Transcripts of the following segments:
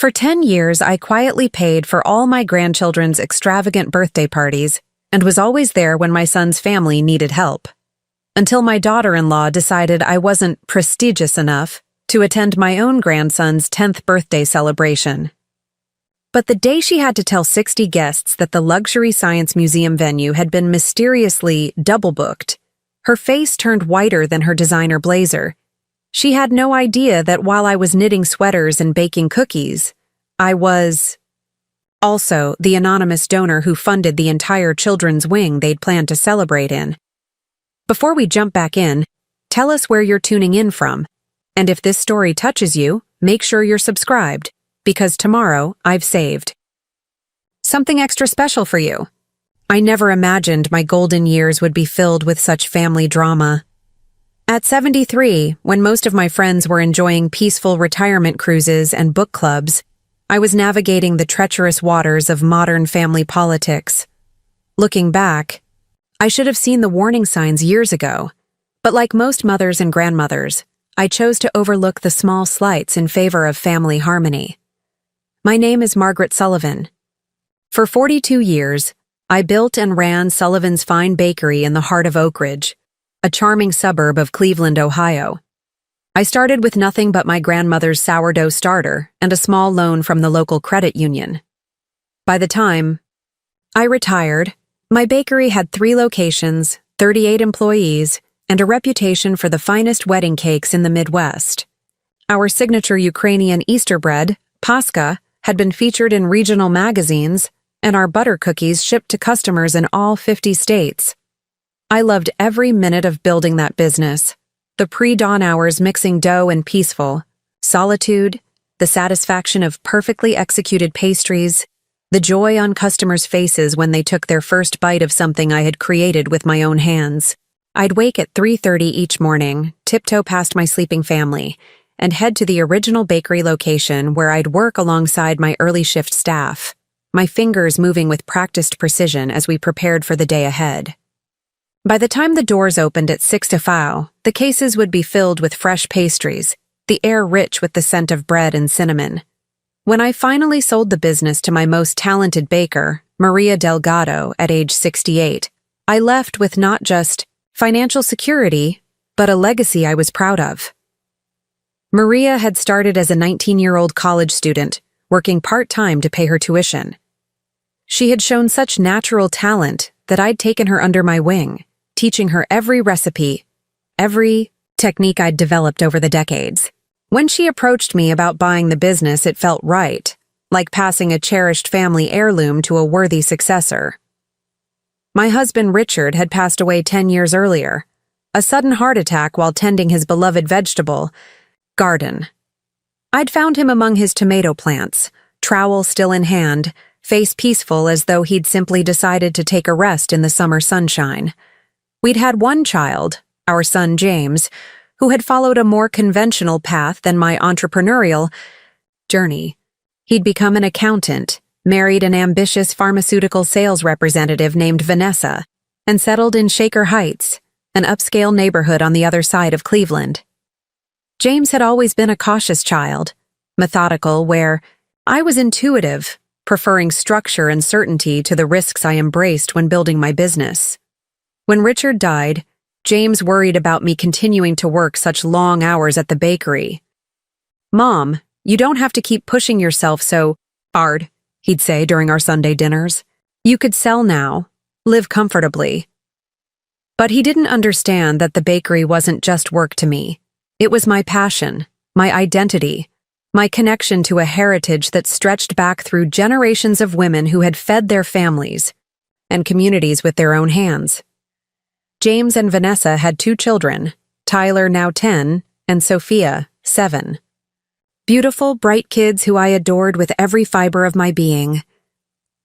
For 10 years, I quietly paid for all my grandchildren's extravagant birthday parties and was always there when my son's family needed help. Until my daughter-in-law decided I wasn't prestigious enough to attend my own grandson's 10th birthday celebration. But the day she had to tell 60 guests that the luxury science museum venue had been mysteriously double-booked, her face turned whiter than her designer blazer. She had no idea that while I was knitting sweaters and baking cookies, I was also the anonymous donor who funded the entire children's wing they'd planned to celebrate in. Before we jump back in, tell us where you're tuning in from. And if this story touches you, make sure you're subscribed, because tomorrow I've saved something extra special for you. I never imagined my golden years would be filled with such family drama. At 73, when most of my friends were enjoying peaceful retirement cruises and book clubs, I was navigating the treacherous waters of modern family politics. Looking back, I should have seen the warning signs years ago, but like most mothers and grandmothers, I chose to overlook the small slights in favor of family harmony. My name is Margaret Sullivan. For 42 years, I built and ran Sullivan's Fine Bakery in the heart of Oak Ridge, a charming suburb of Cleveland, Ohio. I started with nothing but my grandmother's sourdough starter and a small loan from the local credit union. By the time I retired, my bakery had 3 locations, 38 employees, and a reputation for the finest wedding cakes in the Midwest. Our signature Ukrainian Easter bread, Paska, had been featured in regional magazines, and our butter cookies shipped to customers in all 50 states. I loved every minute of building that business. The pre-dawn hours mixing dough and peaceful, solitude, the satisfaction of perfectly executed pastries, the joy on customers' faces when they took their first bite of something I had created with my own hands. I'd wake at 3:30 each morning, tiptoe past my sleeping family, and head to the original bakery location where I'd work alongside my early shift staff, my fingers moving with practiced precision as we prepared for the day ahead. By the time the doors opened at 6 to 5, the cases would be filled with fresh pastries, the air rich with the scent of bread and cinnamon. When I finally sold the business to my most talented baker, Maria Delgado, at age 68, I left with not just financial security, but a legacy I was proud of. Maria had started as a 19-year-old college student, working part-time to pay her tuition. She had shown such natural talent that I'd taken her under my wing, teaching her every recipe, every technique I'd developed over the decades. When she approached me about buying the business, it felt right, like passing a cherished family heirloom to a worthy successor. My husband Richard had passed away 10 years earlier, a sudden heart attack while tending his beloved vegetable garden. I'd found him among his tomato plants, trowel still in hand, face peaceful as though he'd simply decided to take a rest in the summer sunshine. We'd had one child, our son James, who had followed a more conventional path than my entrepreneurial journey. He'd become an accountant, married an ambitious pharmaceutical sales representative named Vanessa, and settled in Shaker Heights, an upscale neighborhood on the other side of Cleveland. James had always been a cautious child, methodical, where I was intuitive, preferring structure and certainty to the risks I embraced when building my business. When Richard died, James worried about me continuing to work such long hours at the bakery. "Mom, you don't have to keep pushing yourself so hard," he'd say during our Sunday dinners. "You could sell now, live comfortably." But he didn't understand that the bakery wasn't just work to me. It was my passion, my identity, my connection to a heritage that stretched back through generations of women who had fed their families and communities with their own hands. James and Vanessa had 2 children, Tyler, now 10, and Sophia, 7. Beautiful, bright kids who I adored with every fiber of my being.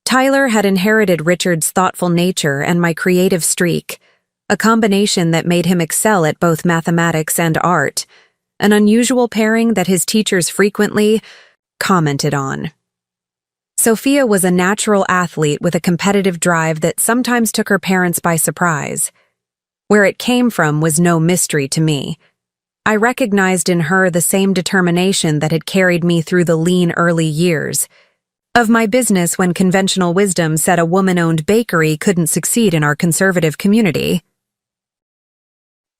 Tyler had inherited Richard's thoughtful nature and my creative streak, a combination that made him excel at both mathematics and art, an unusual pairing that his teachers frequently commented on. Sophia was a natural athlete with a competitive drive that sometimes took her parents by surprise. Where it came from was no mystery to me. I recognized in her the same determination that had carried me through the lean early years of my business when conventional wisdom said a woman-owned bakery couldn't succeed in our conservative community.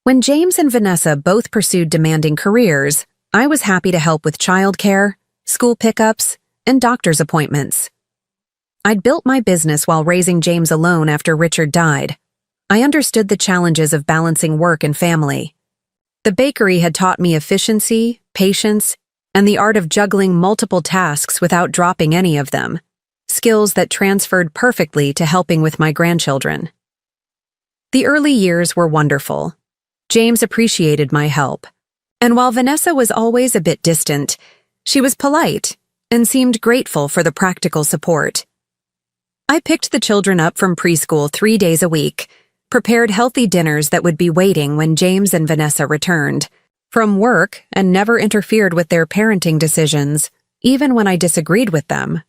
When James and Vanessa both pursued demanding careers, I was happy to help with childcare, school pickups, and doctor's appointments. I'd built my business while raising James alone after Richard died. I understood the challenges of balancing work and family. The bakery had taught me efficiency, patience, and the art of juggling multiple tasks without dropping any of them, skills that transferred perfectly to helping with my grandchildren. The early years were wonderful. James appreciated my help, and while Vanessa was always a bit distant, she was polite and seemed grateful for the practical support. I picked the children up from preschool 3 days a week, prepared healthy dinners that would be waiting when James and Vanessa returned from work, and never interfered with their parenting decisions, even when I disagreed with them.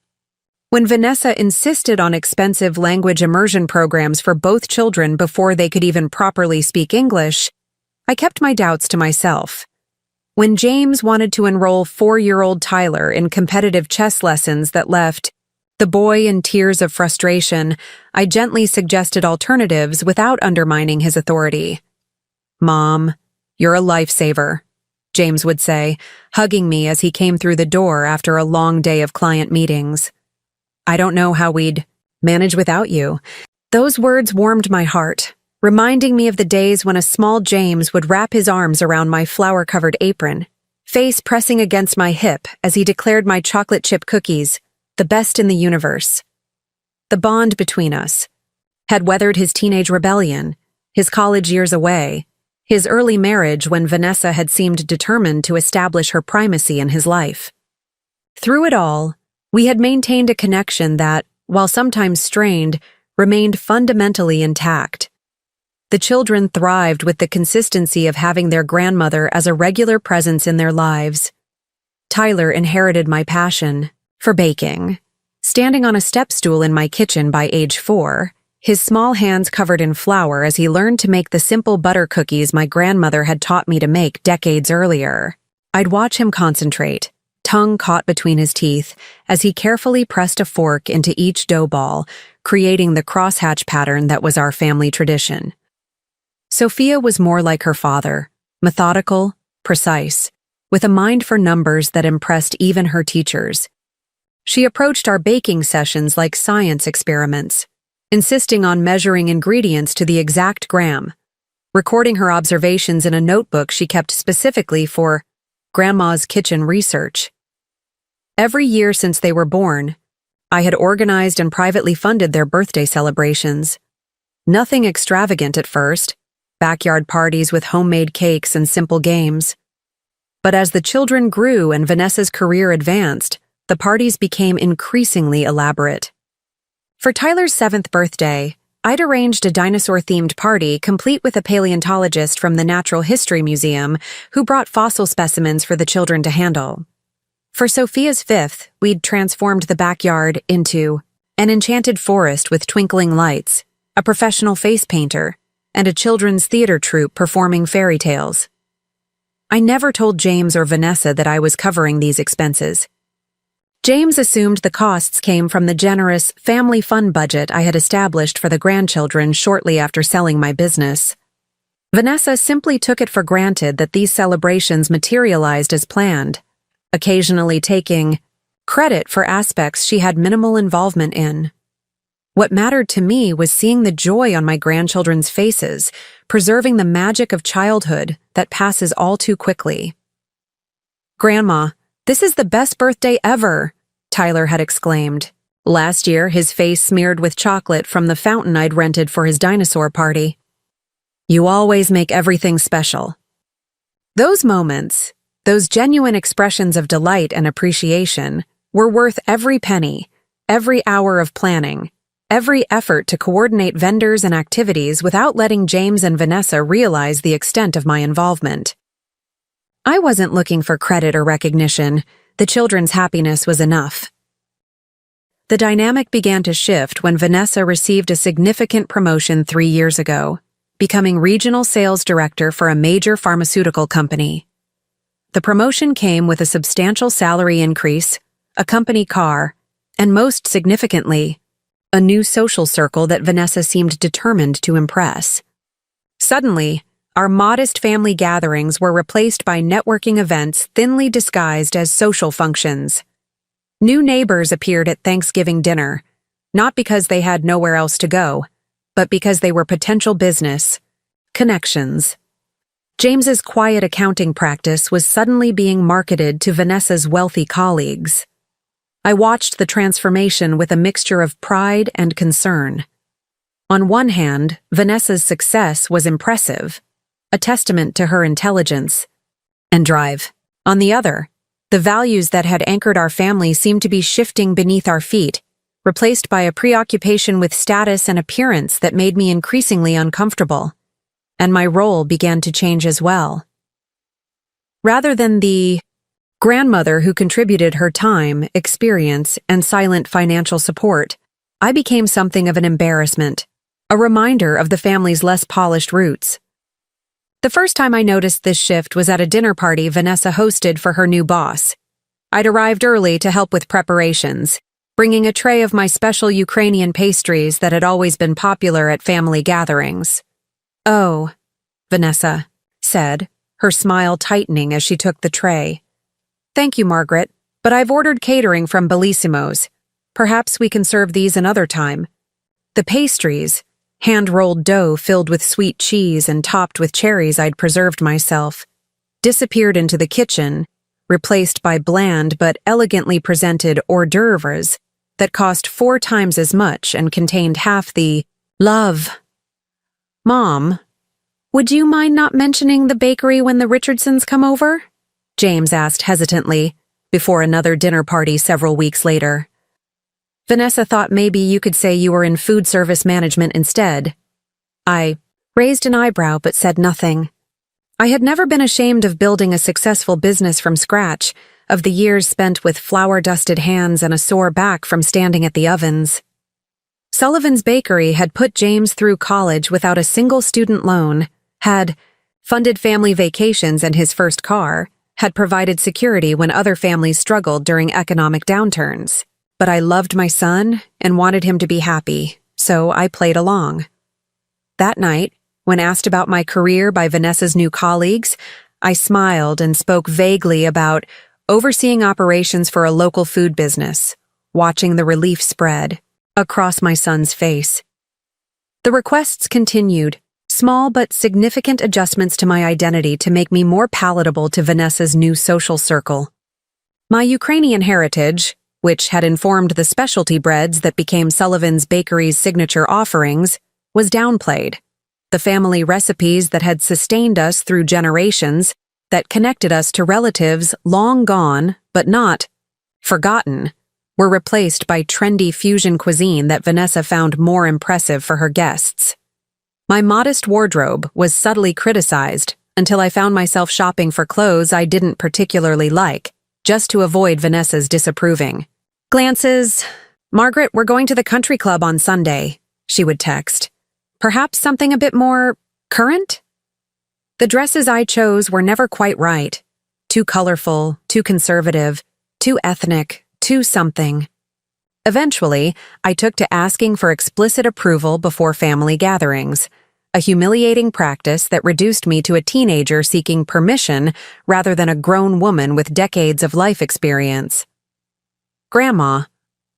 When Vanessa insisted on expensive language immersion programs for both children before they could even properly speak English, I kept my doubts to myself. When James wanted to enroll 4-year-old Tyler in competitive chess lessons that left the boy in tears of frustration, I gently suggested alternatives without undermining his authority. "Mom, you're a lifesaver," James would say, hugging me as he came through the door after a long day of client meetings. "I don't know how we'd manage without you." Those words warmed my heart, reminding me of the days when a small James would wrap his arms around my flour-covered apron, face pressing against my hip as he declared my chocolate chip cookies the best in the universe. The bond between us had weathered his teenage rebellion, his college years away, his early marriage when Vanessa had seemed determined to establish her primacy in his life. Through it all, we had maintained a connection that, while sometimes strained, remained fundamentally intact. The children thrived with the consistency of having their grandmother as a regular presence in their lives. Tyler inherited my passion for baking. Standing on a step stool in my kitchen by age 4, his small hands covered in flour as he learned to make the simple butter cookies my grandmother had taught me to make decades earlier. I'd watch him concentrate, tongue caught between his teeth, as he carefully pressed a fork into each dough ball, creating the crosshatch pattern that was our family tradition. Sophia was more like her father, methodical, precise, with a mind for numbers that impressed even her teachers. She approached our baking sessions like science experiments, insisting on measuring ingredients to the exact gram, recording her observations in a notebook she kept specifically for Grandma's kitchen research. Every year since they were born, I had organized and privately funded their birthday celebrations. Nothing extravagant at first, backyard parties with homemade cakes and simple games. But as the children grew and Vanessa's career advanced, the parties became increasingly elaborate. For Tyler's 7th birthday, I'd arranged a dinosaur-themed party complete with a paleontologist from the Natural History Museum who brought fossil specimens for the children to handle. For Sophia's 5th, we'd transformed the backyard into an enchanted forest with twinkling lights, a professional face painter, and a children's theater troupe performing fairy tales. I never told James or Vanessa that I was covering these expenses. James assumed the costs came from the generous family fun budget I had established for the grandchildren shortly after selling my business. Vanessa simply took it for granted that these celebrations materialized as planned, occasionally taking credit for aspects she had minimal involvement in. What mattered to me was seeing the joy on my grandchildren's faces, preserving the magic of childhood that passes all too quickly. "Grandma, this is the best birthday ever," Tyler had exclaimed. Last year, his face smeared with chocolate from the fountain I'd rented for his dinosaur party. "You always make everything special." Those moments, those genuine expressions of delight and appreciation, were worth every penny, every hour of planning, every effort to coordinate vendors and activities without letting James and Vanessa realize the extent of my involvement. I wasn't looking for credit or recognition. The children's happiness was enough. The dynamic began to shift when Vanessa received a significant promotion 3 years ago, becoming regional sales director for a major pharmaceutical company. the promotion came with a substantial salary increase, a company car, and most significantly, a new social circle that Vanessa seemed determined to impress. Suddenly, our modest family gatherings were replaced by networking events thinly disguised as social functions. New neighbors appeared at Thanksgiving dinner, not because they had nowhere else to go, but because they were potential business connections. James's quiet accounting practice was suddenly being marketed to Vanessa's wealthy colleagues. I watched the transformation with a mixture of pride and concern. On one hand, Vanessa's success was impressive, a testament to her intelligence and drive. On the other, the values that had anchored our family seemed to be shifting beneath our feet, replaced by a preoccupation with status and appearance that made me increasingly uncomfortable. And my role began to change as well. Rather than the grandmother who contributed her time, experience, and silent financial support, I became something of an embarrassment, a reminder of the family's less polished roots. The first time I noticed this shift was at a dinner party Vanessa hosted for her new boss. I'd arrived early to help with preparations, bringing a tray of my special Ukrainian pastries that had always been popular at family gatherings. "Oh," Vanessa said, her smile tightening as she took the tray. "Thank you, Margaret, but I've ordered catering from Bellissimo's. Perhaps we can serve these another time." The pastries, hand-rolled dough filled with sweet cheese and topped with cherries I'd preserved myself, disappeared into the kitchen, replaced by bland but elegantly presented hors d'oeuvres that cost 4 times as much and contained half the love. "Mom, would you mind not mentioning the bakery when the Richardsons come over?" James asked hesitantly, before another dinner party several weeks later. "Vanessa thought maybe you could say you were in food service management instead." I raised an eyebrow but said nothing. I had never been ashamed of building a successful business from scratch, of the years spent with flour-dusted hands and a sore back from standing at the ovens. Sullivan's Bakery had put James through college without a single student loan, had funded family vacations and his first car, had provided security when other families struggled during economic downturns. But I loved my son and wanted him to be happy, so I played along. That night, when asked about my career by Vanessa's new colleagues, I smiled and spoke vaguely about overseeing operations for a local food business, watching the relief spread across my son's face. The requests continued, small but significant adjustments to my identity to make me more palatable to Vanessa's new social circle. My Ukrainian heritage, which had informed the specialty breads that became Sullivan's Bakery's signature offerings, was downplayed. The family recipes that had sustained us through generations, that connected us to relatives long gone, but not forgotten, were replaced by trendy fusion cuisine that Vanessa found more impressive for her guests. My modest wardrobe was subtly criticized until I found myself shopping for clothes I didn't particularly like, just to avoid Vanessa's disapproving glances. "Margaret, we're going to the country club on Sunday," she would text. "Perhaps something a bit more current?" The dresses I chose were never quite right. Too colorful, too conservative, too ethnic, too something. Eventually, I took to asking for explicit approval before family gatherings, a humiliating practice that reduced me to a teenager seeking permission rather than a grown woman with decades of life experience. "Grandma,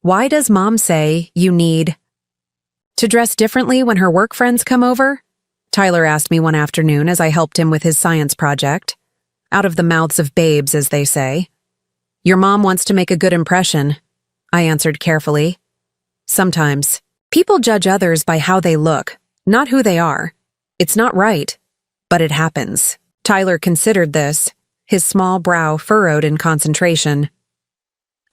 why does Mom say you need to dress differently when her work friends come over?" Tyler asked me one afternoon as I helped him with his science project. Out of the mouths of babes, as they say. "Your mom wants to make a good impression," I answered carefully. "Sometimes, people judge others by how they look, not who they are. It's not right, but it happens." Tyler considered this, his small brow furrowed in concentration.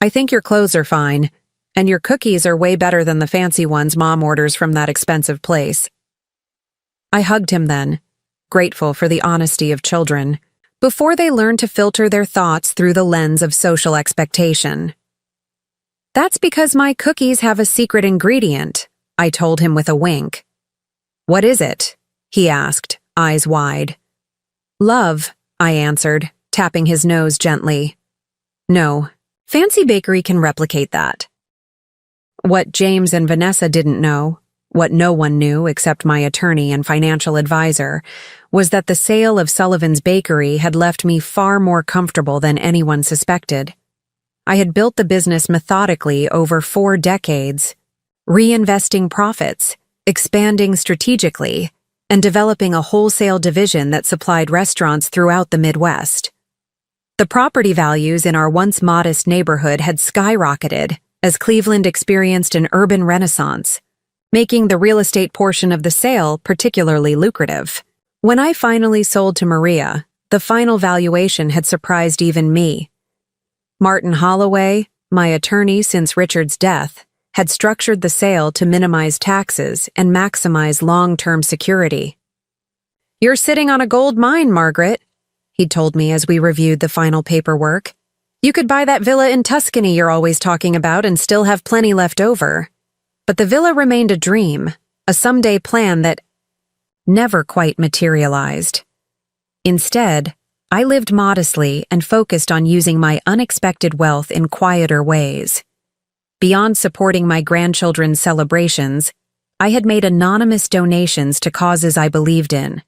"I think your clothes are fine, and your cookies are way better than the fancy ones Mom orders from that expensive place." I hugged him then, grateful for the honesty of children, before they learn to filter their thoughts through the lens of social expectation. "That's because my cookies have a secret ingredient," I told him with a wink. "What is it?" he asked, eyes wide. "Love," I answered, tapping his nose gently. No, Fancy Bakery can replicate that. What James and Vanessa didn't know, what no one knew except my attorney and financial advisor, was that the sale of Sullivan's Bakery had left me far more comfortable than anyone suspected. I had built the business methodically over 4 decades, reinvesting profits, expanding strategically, and developing a wholesale division that supplied restaurants throughout the Midwest. The property values in our once modest neighborhood had skyrocketed as Cleveland experienced an urban renaissance, making the real estate portion of the sale particularly lucrative. When I finally sold to Maria, the final valuation had surprised even me. Martin Holloway, my attorney since Richard's death, had structured the sale to minimize taxes and maximize long-term security. "You're sitting on a gold mine, Margaret," he told me as we reviewed the final paperwork. "You could buy that villa in Tuscany you're always talking about and still have plenty left over." But the villa remained a dream, a someday plan that never quite materialized. Instead, I lived modestly and focused on using my unexpected wealth in quieter ways. Beyond supporting my grandchildren's celebrations, I had made anonymous donations to causes I believed in.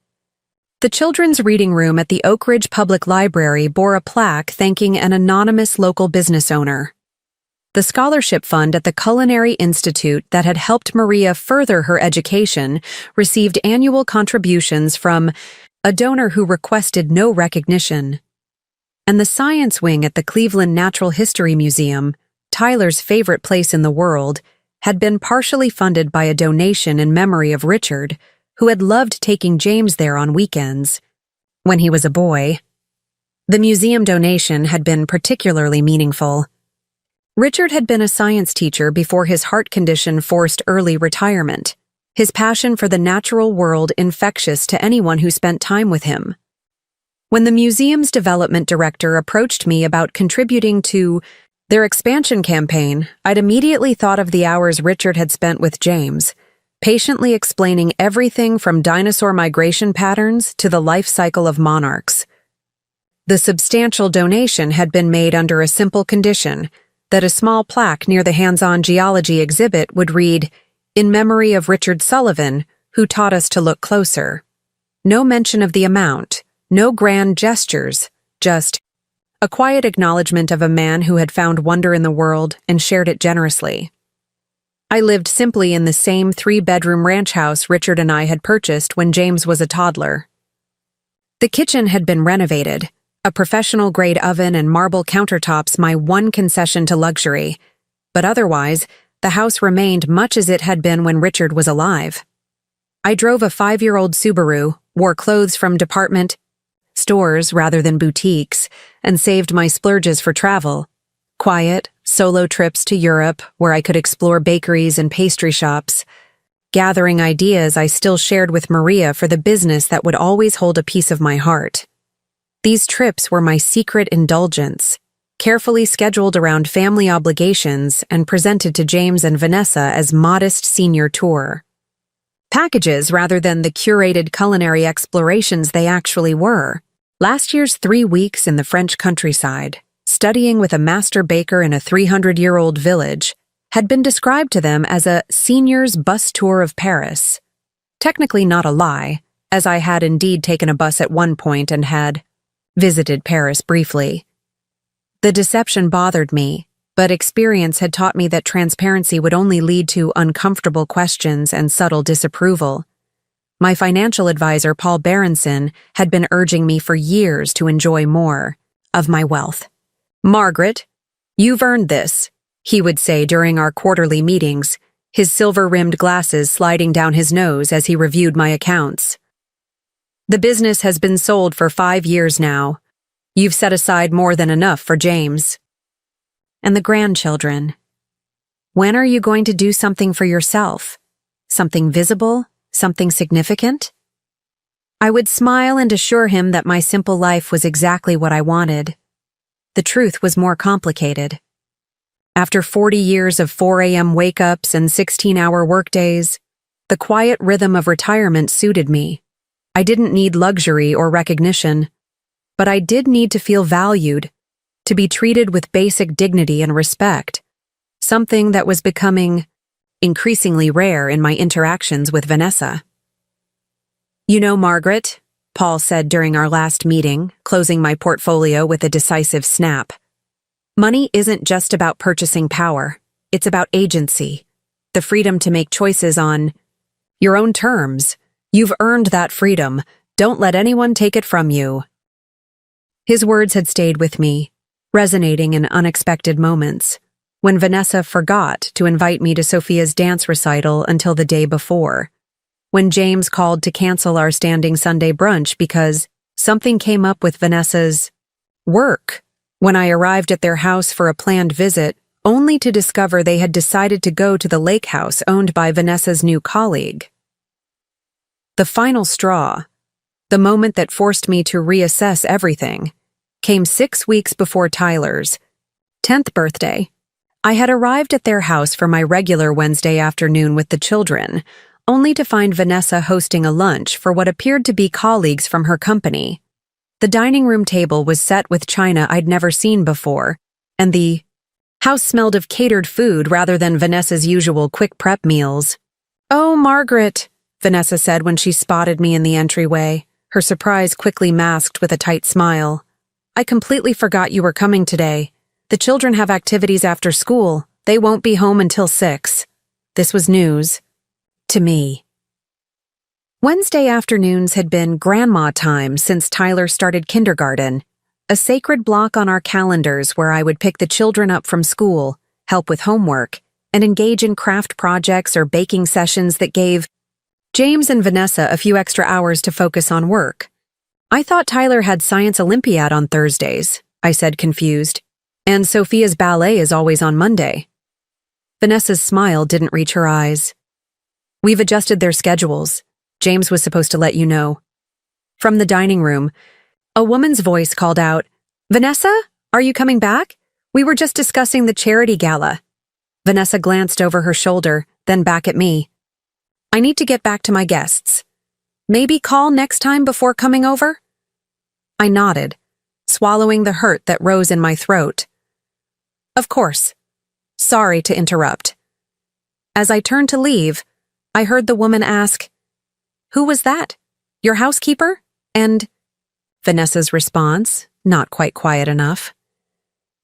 The children's reading room at the Oak Ridge Public Library bore a plaque thanking an anonymous local business owner. The scholarship fund at the Culinary Institute that had helped Maria further her education received annual contributions from a donor who requested no recognition. And the science wing at the Cleveland Natural History Museum, Tyler's favorite place in the world, had been partially funded by a donation in memory of Richard, who had loved taking James there on weekends. When he was a boy, the museum donation had been particularly meaningful. Richard had been a science teacher before his heart condition forced early retirement, his passion for the natural world infectious to anyone who spent time with him. When the museum's development director approached me about contributing to their expansion campaign, I'd immediately thought of the hours Richard had spent with James, patiently explaining everything from dinosaur migration patterns to the life cycle of monarchs. The substantial donation had been made under a simple condition that a small plaque near the hands-on geology exhibit would read, "In memory of Richard Sullivan, who taught us to look closer." No mention of the amount, no grand gestures, just a quiet acknowledgement of a man who had found wonder in the world and shared it generously. I lived simply in the same 3-bedroom ranch house Richard and I had purchased when James was a toddler. The kitchen had been renovated, a professional-grade oven and marble countertops my one concession to luxury, but otherwise, the house remained much as it had been when Richard was alive. I drove a 5-year-old Subaru, wore clothes from department stores rather than boutiques, and saved my splurges for travel. Quiet, solo trips to Europe where I could explore bakeries and pastry shops, gathering ideas I still shared with Maria for the business that would always hold a piece of my heart. These trips were my secret indulgence, carefully scheduled around family obligations and presented to James and Vanessa as modest senior tour packages rather than the curated culinary explorations they actually were. Last year's 3 weeks in the French countryside, studying with a master baker in a 300-year-old village, had been described to them as a senior's bus tour of Paris. Technically not a lie, as I had indeed taken a bus at one point and had visited Paris briefly. The deception bothered me, but experience had taught me that transparency would only lead to uncomfortable questions and subtle disapproval. My financial advisor, Paul Berenson, had been urging me for years to enjoy more of my wealth. "Margaret, you've earned this," he would say during our quarterly meetings, his silver-rimmed glasses sliding down his nose as he reviewed my accounts. "The business has been sold for 5 years now. You've set aside more than enough for James." And the grandchildren. When are you going to do something for yourself? Something visible? Something significant? I would smile and assure him that my simple life was exactly what I wanted. The truth was more complicated. After 40 years of 4 a.m. wake-ups and 16-hour workdays, the quiet rhythm of retirement suited me. I didn't need luxury or recognition, but I did need to feel valued, to be treated with basic dignity and respect, something that was becoming increasingly rare in my interactions with Vanessa. "You know, Margaret," Paul said during our last meeting, closing my portfolio with a decisive snap, "money isn't just about purchasing power. It's about agency, the freedom to make choices on your own terms. You've earned that freedom. Don't let anyone take it from you." His words had stayed with me, resonating in unexpected moments, when Vanessa forgot to invite me to Sophia's dance recital until the day before, when James called to cancel our standing Sunday brunch because something came up with Vanessa's work, when I arrived at their house for a planned visit, only to discover they had decided to go to the lake house owned by Vanessa's new colleague. The final straw, the moment that forced me to reassess everything, came 6 weeks before Tyler's 10th birthday. I had arrived at their house for my regular Wednesday afternoon with the children, only to find Vanessa hosting a lunch for what appeared to be colleagues from her company. The dining room table was set with china I'd never seen before, and the house smelled of catered food rather than Vanessa's usual quick prep meals. "Oh, Margaret," Vanessa said when she spotted me in the entryway, her surprise quickly masked with a tight smile. "I completely forgot you were coming today. The children have activities after school. They won't be home until 6. This was news. To me. Wednesday afternoons had been grandma time since Tyler started kindergarten, a sacred block on our calendars where I would pick the children up from school, help with homework, and engage in craft projects or baking sessions that gave James and Vanessa a few extra hours to focus on work. "I thought Tyler had Science Olympiad on Thursdays," I said, confused, "and Sophia's ballet is always on Monday." Vanessa's smile didn't reach her eyes. "We've adjusted their schedules. James was supposed to let you know." From the dining room, a woman's voice called out, "Vanessa, are you coming back? We were just discussing the charity gala." Vanessa glanced over her shoulder, then back at me. "I need to get back to my guests. Maybe call next time before coming over?" I nodded, swallowing the hurt that rose in my throat. "Of course. Sorry to interrupt." As I turned to leave, I heard the woman ask, "Who was that? Your housekeeper?" And Vanessa's response, not quite quiet enough.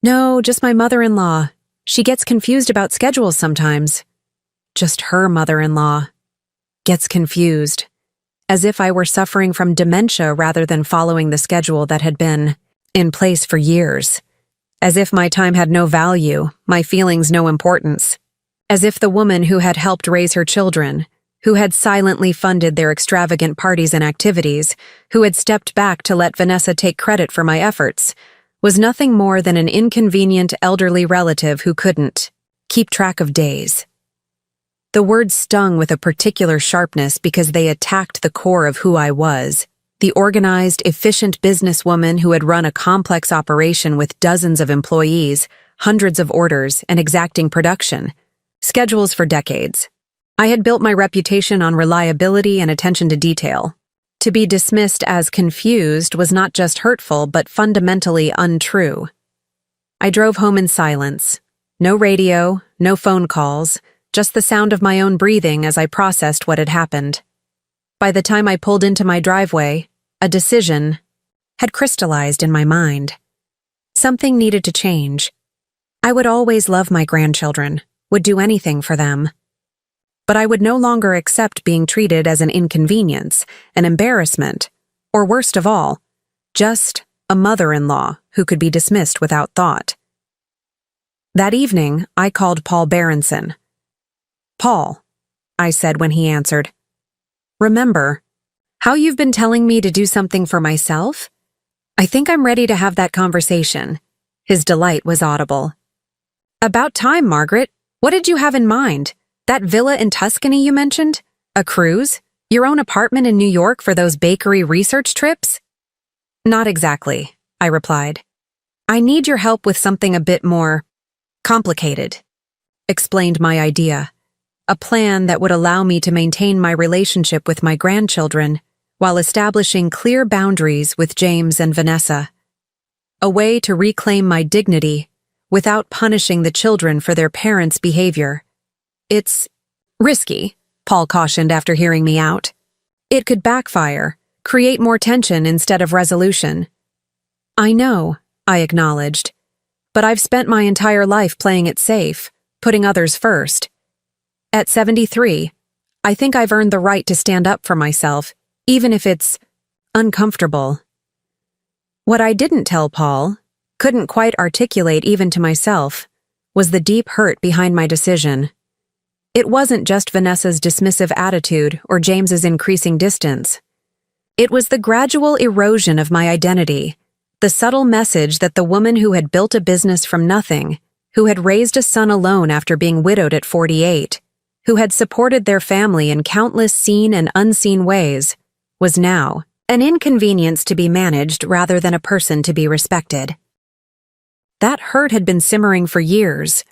"No, just my mother-in-law. She gets confused about schedules sometimes." Just her mother-in-law. Gets confused. As if I were suffering from dementia rather than following the schedule that had been in place for years. As if my time had no value, my feelings no importance. As if the woman who had helped raise her children, who had silently funded their extravagant parties and activities, who had stepped back to let Vanessa take credit for my efforts, was nothing more than an inconvenient elderly relative who couldn't keep track of days. The words stung with a particular sharpness because they attacked the core of who I was, the organized, efficient businesswoman who had run a complex operation with dozens of employees, hundreds of orders, and exacting production schedules for decades. I had built my reputation on reliability and attention to detail. To be dismissed as confused was not just hurtful but fundamentally untrue. I drove home in silence. No radio, no phone calls, just the sound of my own breathing as I processed what had happened. By the time I pulled into my driveway, a decision had crystallized in my mind. Something needed to change. I would always love my grandchildren, would do anything for them. But I would no longer accept being treated as an inconvenience, an embarrassment, or worst of all, just a mother-in-law who could be dismissed without thought. That evening, I called Paul Berenson. "Paul," I said when he answered, "remember how you've been telling me to do something for myself? I think I'm ready to have that conversation." His delight was audible. "About time, Margaret. What did you have in mind? That villa in Tuscany you mentioned? A cruise? Your own apartment in New York for those bakery research trips?" "Not exactly," I replied. "I need your help with something a bit more complicated." Explained my idea. A plan that would allow me to maintain my relationship with my grandchildren while establishing clear boundaries with James and Vanessa. A way to reclaim my dignity without punishing the children for their parents' behavior. It's risky, Paul cautioned after hearing me out. It could backfire, create more tension instead of resolution. I know, I acknowledged, but I've spent my entire life playing it safe, putting others first. At 73, I think I've earned the right to stand up for myself, even if it's uncomfortable. What I didn't tell Paul, couldn't quite articulate even to myself, was the deep hurt behind my decision. It wasn't just Vanessa's dismissive attitude or James's increasing distance. It was the gradual erosion of my identity, the subtle message that the woman who had built a business from nothing, who had raised a son alone after being widowed at 48, who had supported their family in countless seen and unseen ways, was now an inconvenience to be managed rather than a person to be respected. That hurt had been simmering for years.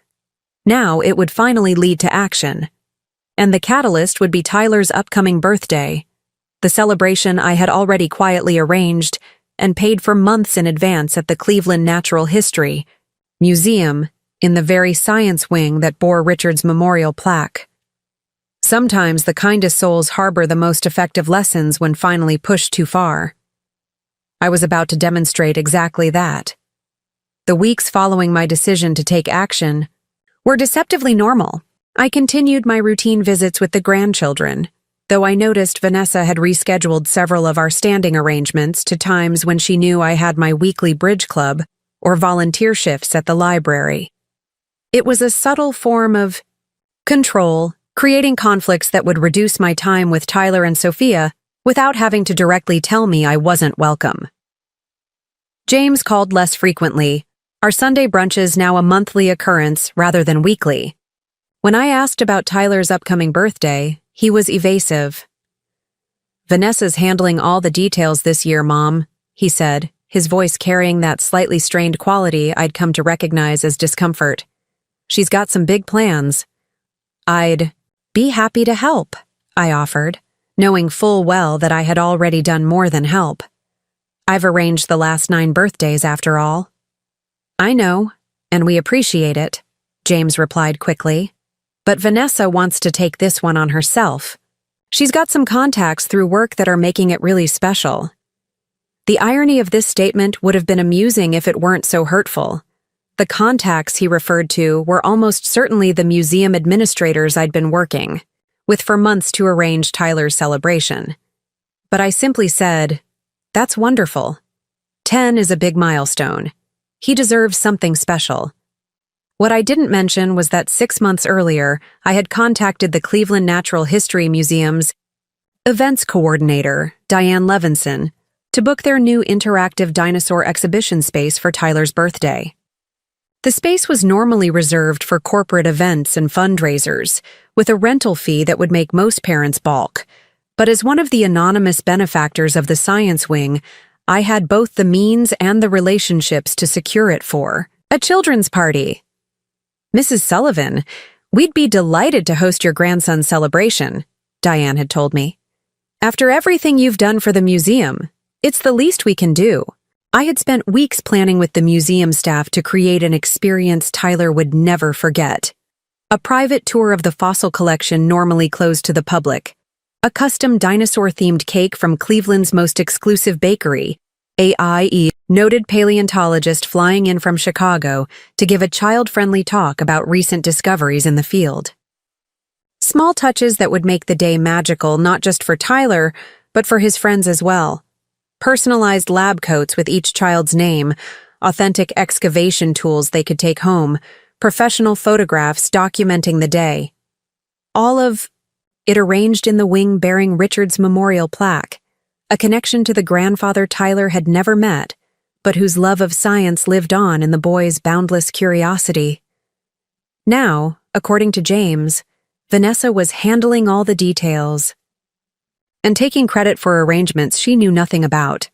Now it would finally lead to action. And the catalyst would be Tyler's upcoming birthday, the celebration I had already quietly arranged and paid for months in advance at the Cleveland Natural History Museum in the very science wing that bore Richard's memorial plaque. Sometimes the kindest souls harbor the most effective lessons when finally pushed too far. I was about to demonstrate exactly that. The weeks following my decision to take action were deceptively normal. I continued my routine visits with the grandchildren, though I noticed Vanessa had rescheduled several of our standing arrangements to times when she knew I had my weekly bridge club or volunteer shifts at the library. It was a subtle form of control, creating conflicts that would reduce my time with Tyler and Sophia without having to directly tell me I wasn't welcome. James called less frequently, our Sunday brunches now a monthly occurrence rather than weekly. When I asked about Tyler's upcoming birthday, he was evasive. "Vanessa's handling all the details this year, Mom," he said, his voice carrying that slightly strained quality I'd come to recognize as discomfort. "She's got some big plans." "I'd be happy to help," I offered, knowing full well that I had already done more than help. "I've arranged the last 9 birthdays, after all." "I know, and we appreciate it," James replied quickly. "But Vanessa wants to take this one on herself. She's got some contacts through work that are making it really special." The irony of this statement would have been amusing if it weren't so hurtful. The contacts he referred to were almost certainly the museum administrators I'd been working with for months to arrange Tyler's celebration. But I simply said, "That's wonderful. 10 is a big milestone. He deserves something special." What I didn't mention was that 6 months earlier, I had contacted the Cleveland Natural History Museum's events coordinator, Diane Levinson, to book their new interactive dinosaur exhibition space for Tyler's birthday. The space was normally reserved for corporate events and fundraisers, with a rental fee that would make most parents balk. But as one of the anonymous benefactors of the science wing, I had both the means and the relationships to secure it for a children's party. "Mrs. Sullivan, we'd be delighted to host your grandson's celebration," Diane had told me. "After everything you've done for the museum, it's the least we can do." I had spent weeks planning with the museum staff to create an experience Tyler would never forget. A private tour of the fossil collection normally closed to the public, a custom dinosaur-themed cake from Cleveland's most exclusive bakery, AIE, noted paleontologist flying in from Chicago to give a child-friendly talk about recent discoveries in the field. Small touches that would make the day magical not just for Tyler, but for his friends as well. Personalized lab coats with each child's name, authentic excavation tools they could take home, professional photographs documenting the day. All of it arranged in the wing bearing Richard's memorial plaque, a connection to the grandfather Tyler had never met, but whose love of science lived on in the boy's boundless curiosity. Now, according to James, Vanessa was handling all the details and taking credit for arrangements she knew nothing about.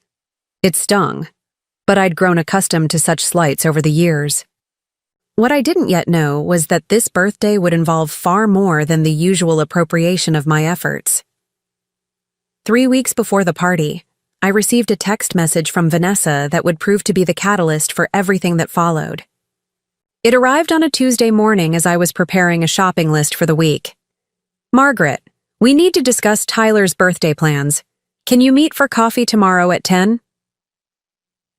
It stung, but I'd grown accustomed to such slights over the years. What I didn't yet know was that this birthday would involve far more than the usual appropriation of my efforts. 3 weeks before the party, I received a text message from Vanessa that would prove to be the catalyst for everything that followed. It arrived on a Tuesday morning as I was preparing a shopping list for the week. "Margaret, we need to discuss Tyler's birthday plans. Can you meet for coffee tomorrow at 10?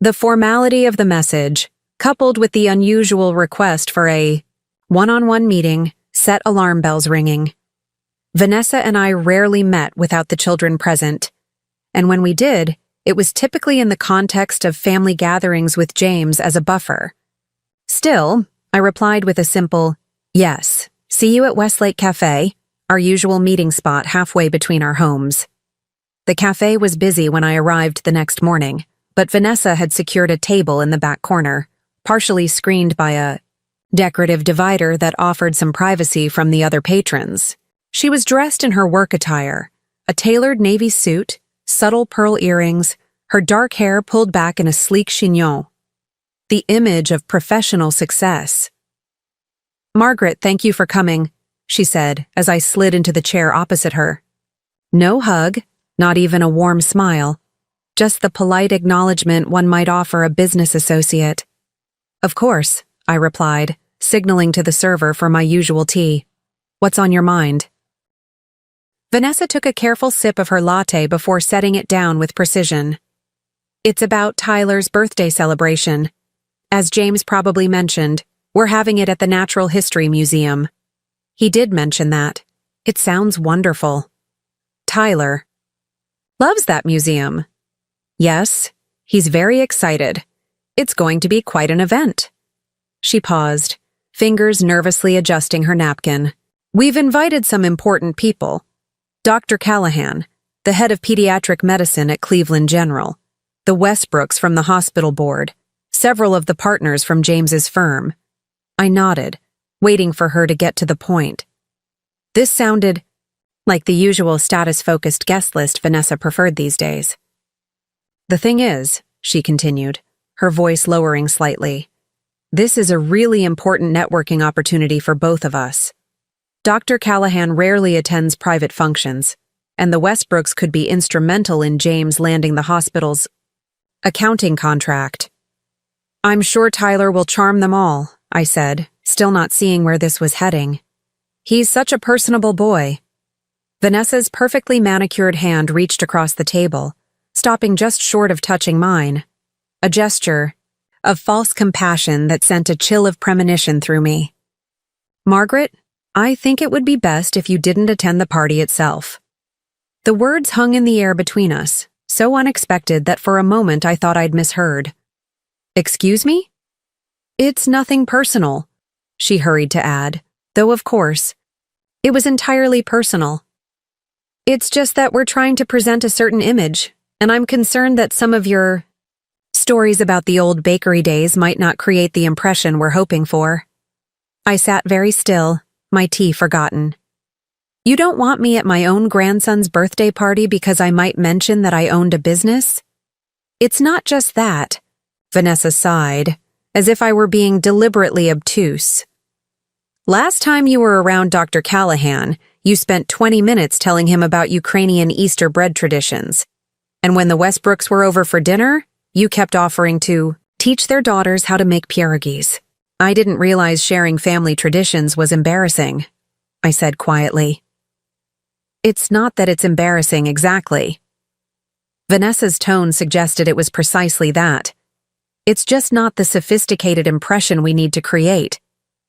The formality of the message, coupled with the unusual request for a one-on-one meeting, set alarm bells ringing. Vanessa and I rarely met without the children present, and when we did, it was typically in the context of family gatherings with James as a buffer. Still, I replied with a simple, "Yes, see you at Westlake Cafe," our usual meeting spot halfway between our homes. The cafe was busy when I arrived the next morning, but Vanessa had secured a table in the back corner, partially screened by a decorative divider that offered some privacy from the other patrons. She was dressed in her work attire, a tailored navy suit, subtle pearl earrings, her dark hair pulled back in a sleek chignon. The image of professional success. "Margaret, thank you for coming," she said as I slid into the chair opposite her. No hug, not even a warm smile, just the polite acknowledgement one might offer a business associate. "Of course," I replied, signaling to the server for my usual tea. "What's on your mind?" Vanessa took a careful sip of her latte before setting it down with precision. "It's about Tyler's birthday celebration. As James probably mentioned, we're having it at the Natural History Museum." He did mention that. It sounds wonderful. Tyler loves that museum. Yes, he's very excited. It's going to be quite an event. She paused, fingers nervously adjusting her napkin. "We've invited some important people. Dr. Callahan, the head of pediatric medicine at Cleveland General, the Westbrooks from the hospital board, several of the partners from James's firm." I nodded, waiting for her to get to the point. This sounded like the usual status-focused guest list Vanessa preferred these days. "The thing is," she continued, her voice lowering slightly, "this is a really important networking opportunity for both of us. Dr. Callahan rarely attends private functions, and the Westbrooks could be instrumental in James landing the hospital's accounting contract." "I'm sure Tyler will charm them all," I said, still not seeing where this was heading. "He's such a personable boy." Vanessa's perfectly manicured hand reached across the table, stopping just short of touching mine. A gesture of false compassion that sent a chill of premonition through me. "Margaret, I think it would be best if you didn't attend the party itself." The words hung in the air between us, so unexpected that for a moment I thought I'd misheard. "Excuse me?" "It's nothing personal," she hurried to add, though of course, it was entirely personal. "It's just that we're trying to present a certain image, and I'm concerned that some of your stories about the old bakery days might not create the impression we're hoping for." I sat very still, my tea forgotten. "You don't want me at my own grandson's birthday party because I might mention that I owned a business?" "It's not just that," Vanessa sighed, as if I were being deliberately obtuse. "Last time you were around Dr. Callahan, you spent 20 minutes telling him about Ukrainian Easter bread traditions. And when the Westbrooks were over for dinner, you kept offering to teach their daughters how to make pierogies. I didn't realize sharing family traditions was embarrassing," I said quietly. "It's not that it's embarrassing exactly." Vanessa's tone suggested it was precisely that. "It's just not the sophisticated impression we need to create.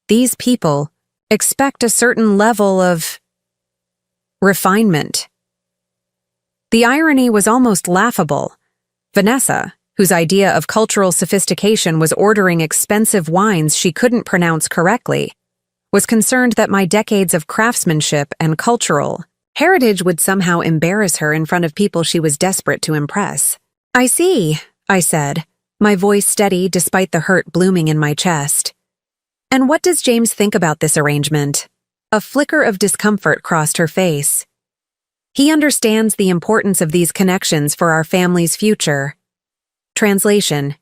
These people expect a certain level of refinement." The irony was almost laughable. Vanessa, whose idea of cultural sophistication was ordering expensive wines she couldn't pronounce correctly, was concerned that my decades of craftsmanship and cultural heritage would somehow embarrass her in front of people she was desperate to impress. "I see," I said, my voice steady despite the hurt blooming in my chest. "And what does James think about this arrangement?" A flicker of discomfort crossed her face. "He understands the importance of these connections for our family's future." Translation: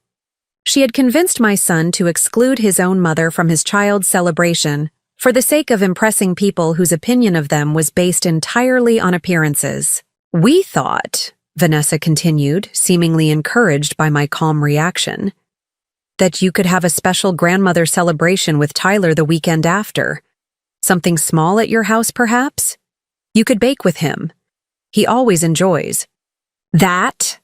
She had convinced my son to exclude his own mother from his child's celebration for the sake of impressing people whose opinion of them was based entirely on appearances. We thought, Vanessa continued, seemingly encouraged by my calm reaction, that you could have a special grandmother celebration with Tyler the weekend after. Something small at your house, perhaps? You could bake with him. He always enjoys. That?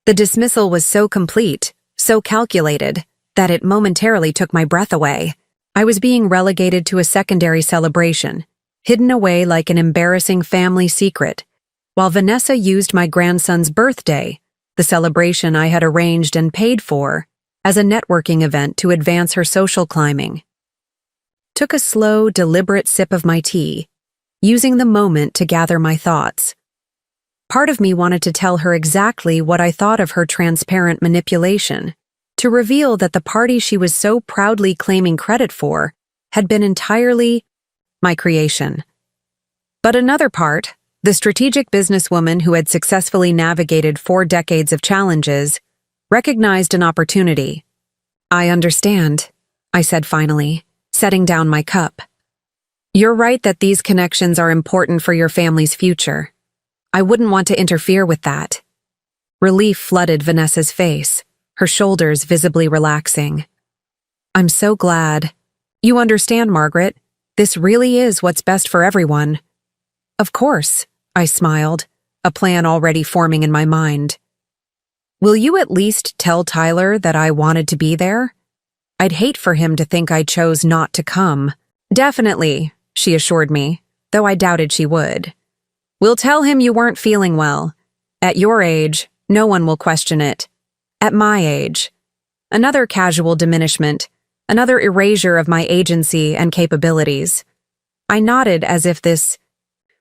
The dismissal was so complete, so calculated, that it momentarily took my breath away. I was being relegated to a secondary celebration, hidden away like an embarrassing family secret, while Vanessa used my grandson's birthday, the celebration I had arranged and paid for, as a networking event to advance her social climbing. Took a slow, deliberate sip of my tea, using the moment to gather my thoughts. Part of me wanted to tell her exactly what I thought of her transparent manipulation, to reveal that the party she was so proudly claiming credit for had been entirely my creation. But another part, the strategic businesswoman who had successfully navigated 4 decades of challenges, recognized an opportunity. I understand, I said finally, setting down my cup. You're right that these connections are important for your family's future. I wouldn't want to interfere with that. Relief flooded Vanessa's face, her shoulders visibly relaxing. I'm so glad. You understand, Margaret. This really is what's best for everyone. Of course, I smiled, a plan already forming in my mind. Will you at least tell Tyler that I wanted to be there? I'd hate for him to think I chose not to come. Definitely, she assured me, though I doubted she would. We'll tell him you weren't feeling well. At your age, no one will question it. At my age. Another casual diminishment, another erasure of my agency and capabilities. I nodded as if this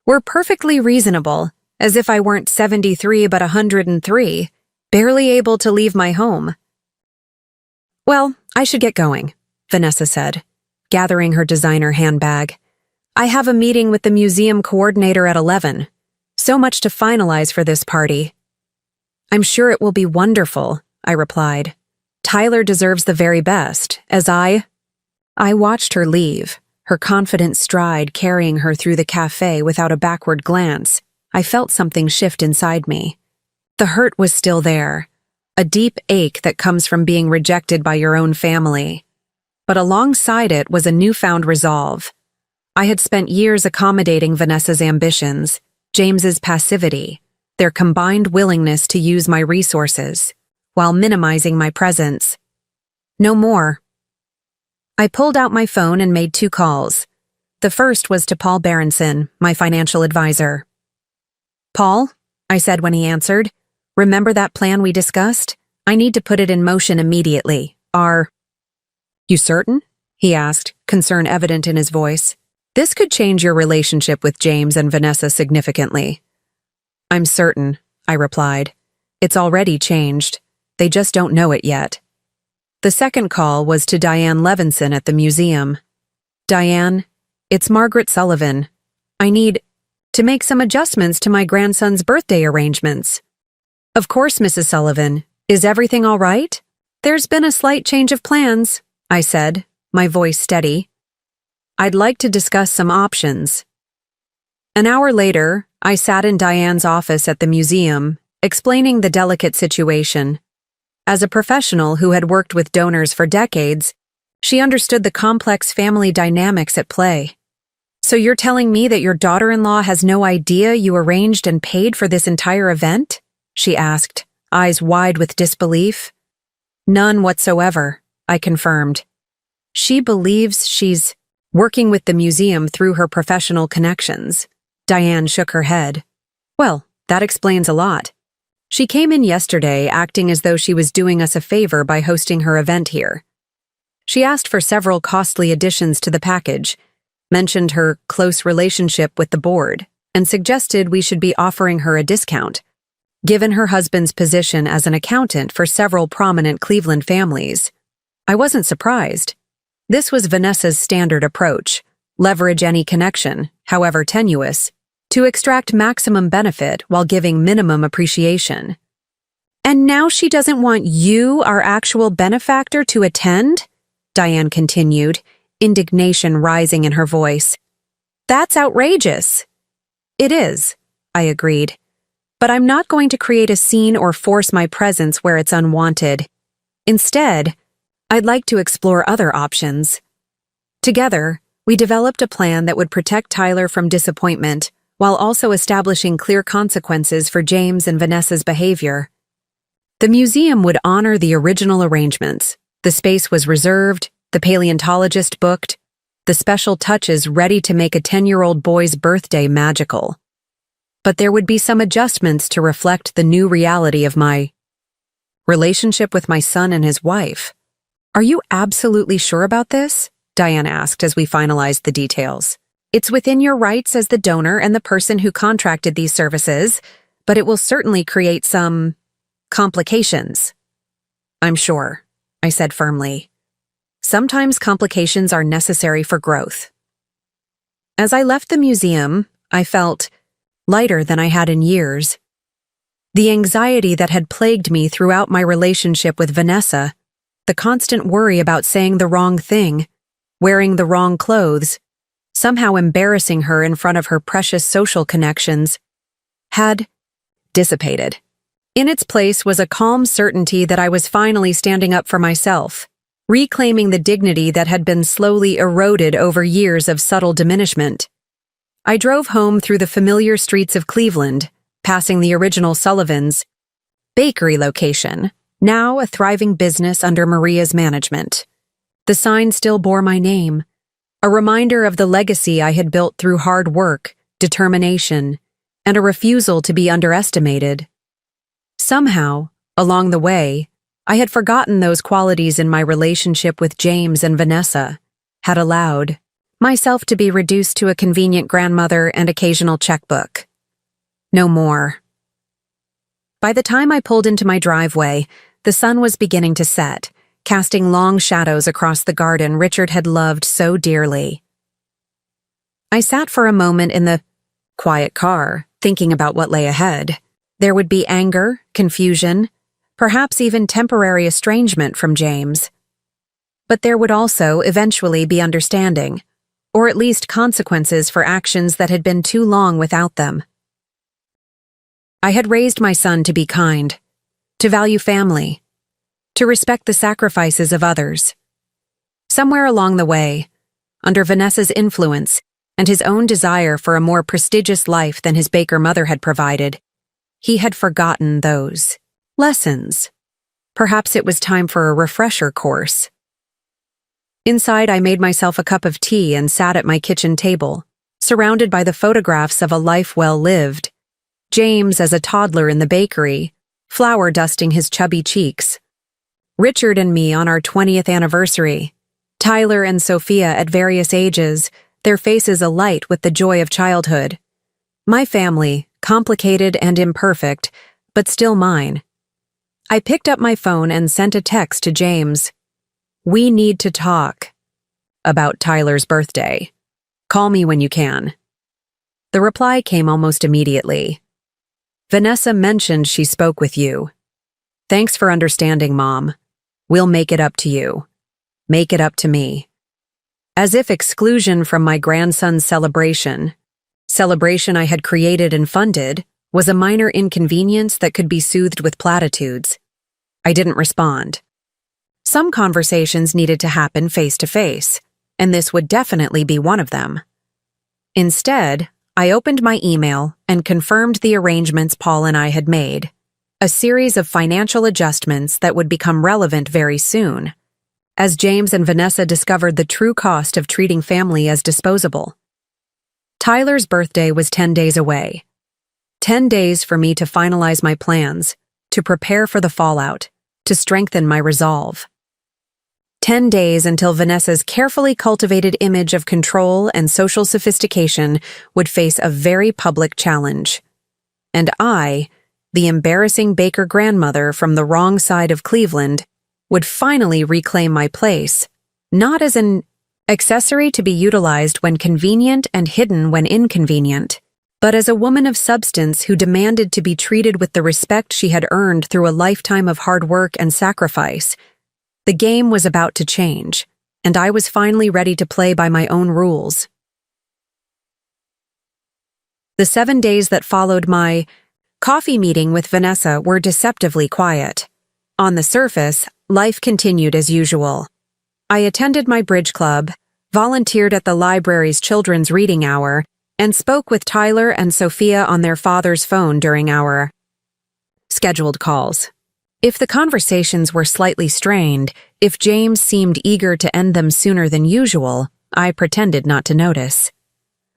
were perfectly reasonable, as if I weren't 73 but 103, barely able to leave my home. Well, I should get going, Vanessa said, gathering her designer handbag. I have a meeting with the museum coordinator at 11. So much to finalize for this party. I'm sure it will be wonderful, I replied. Tyler deserves the very best, as I watched her leave, her confident stride carrying her through the cafe without a backward glance. I felt something shift inside me. The hurt was still there, a deep ache that comes from being rejected by your own family. But alongside it was a newfound resolve. I had spent years accommodating Vanessa's ambitions, James's passivity, their combined willingness to use my resources, while minimizing my presence. No more. I pulled out my phone and made 2 calls. The first was to Paul Berenson, my financial advisor. Paul, I said when he answered, remember that plan we discussed? I need to put it in motion immediately. You certain? He asked, concern evident in his voice. This could change your relationship with James and Vanessa significantly. I'm certain, I replied. It's already changed. They just don't know it yet. The second call was to Diane Levinson at the museum. Diane, it's Margaret Sullivan. I need to make some adjustments to my grandson's birthday arrangements. Of course, Mrs. Sullivan. Is everything all right? There's been a slight change of plans, I said, my voice steady. I'd like to discuss some options. An hour later, I sat in Diane's office at the museum, explaining the delicate situation. As a professional who had worked with donors for decades, she understood the complex family dynamics at play. So you're telling me that your daughter-in-law has no idea you arranged and paid for this entire event? She asked, eyes wide with disbelief. None whatsoever, I confirmed. She believes she's working with the museum through her professional connections. Diane shook her head. Well, that explains a lot. She came in yesterday acting as though she was doing us a favor by hosting her event here. She asked for several costly additions to the package, mentioned her close relationship with the board, and suggested we should be offering her a discount, given her husband's position as an accountant for several prominent Cleveland families. I wasn't surprised. This was Vanessa's standard approach: leverage any connection, however tenuous, to extract maximum benefit while giving minimum appreciation. And now she doesn't want you, our actual benefactor, to attend? Diane continued, indignation rising in her voice. That's outrageous. It is, I agreed. But I'm not going to create a scene or force my presence where it's unwanted. Instead, I'd like to explore other options. Together, we developed a plan that would protect Tyler from disappointment while also establishing clear consequences for James and Vanessa's behavior. The museum would honor the original arrangements. The space was reserved, the paleontologist booked, the special touches ready to make a 10-year-old boy's birthday magical. But there would be some adjustments to reflect the new reality of my relationship with my son and his wife. Are you absolutely sure about this? Diane asked as we finalized the details. It's within your rights as the donor and the person who contracted these services, but it will certainly create some complications. I'm sure, I said firmly. Sometimes complications are necessary for growth. As I left the museum, I felt lighter than I had in years. The anxiety that had plagued me throughout my relationship with Vanessa, the constant worry about saying the wrong thing, wearing the wrong clothes, somehow embarrassing her in front of her precious social connections, had dissipated. In its place was a calm certainty that I was finally standing up for myself, reclaiming the dignity that had been slowly eroded over years of subtle diminishment. I drove home through the familiar streets of Cleveland, passing the original Sullivan's bakery location, now a thriving business under Maria's management. The sign still bore my name, a reminder of the legacy I had built through hard work, determination, and a refusal to be underestimated. Somehow, along the way, I had forgotten those qualities in my relationship with James and Vanessa, had allowed myself to be reduced to a convenient grandmother and occasional checkbook. No more. By the time I pulled into my driveway, the sun was beginning to set, casting long shadows across the garden Richard had loved so dearly. I sat for a moment in the quiet car, thinking about what lay ahead. There would be anger, confusion, perhaps even temporary estrangement from James. But there would also eventually be understanding, or at least consequences for actions that had been too long without them. I had raised my son to be kind, to value family, to respect the sacrifices of others. Somewhere along the way, under Vanessa's influence and his own desire for a more prestigious life than his Baker mother had provided, he had forgotten those lessons. Perhaps it was time for a refresher course. Inside, I made myself a cup of tea and sat at my kitchen table, surrounded by the photographs of a life well lived. James as a toddler in the bakery, flour dusting his chubby cheeks. Richard and me on our 20th anniversary. Tyler and Sophia at various ages, their faces alight with the joy of childhood. My family, complicated and imperfect, but still mine. I picked up my phone and sent a text to James. We need to talk about Tyler's birthday. Call me when you can. The reply came almost immediately. Vanessa mentioned she spoke with you. Thanks for understanding, Mom. We'll make it up to you. Make it up to me. As if exclusion from my grandson's celebration I had created and funded, was a minor inconvenience that could be soothed with platitudes. I didn't respond. Some conversations needed to happen face to face, and this would definitely be one of them. Instead, I opened my email and confirmed the arrangements Paul and I had made, a series of financial adjustments that would become relevant very soon, as James and Vanessa discovered the true cost of treating family as disposable. Tyler's birthday was 10 days away. 10 days for me to finalize my plans, to prepare for the fallout, to strengthen my resolve. 10 days until Vanessa's carefully cultivated image of control and social sophistication would face a very public challenge. And I, the embarrassing Baker grandmother from the wrong side of Cleveland, would finally reclaim my place, not as an accessory to be utilized when convenient and hidden when inconvenient, but as a woman of substance who demanded to be treated with the respect she had earned through a lifetime of hard work and sacrifice. The game was about to change, and I was finally ready to play by my own rules. The 7 days that followed my coffee meeting with Vanessa were deceptively quiet. On the surface, life continued as usual. I attended my bridge club, volunteered at the library's children's reading hour, and spoke with Tyler and Sophia on their father's phone during our scheduled calls. If the conversations were slightly strained, if James seemed eager to end them sooner than usual, I pretended not to notice.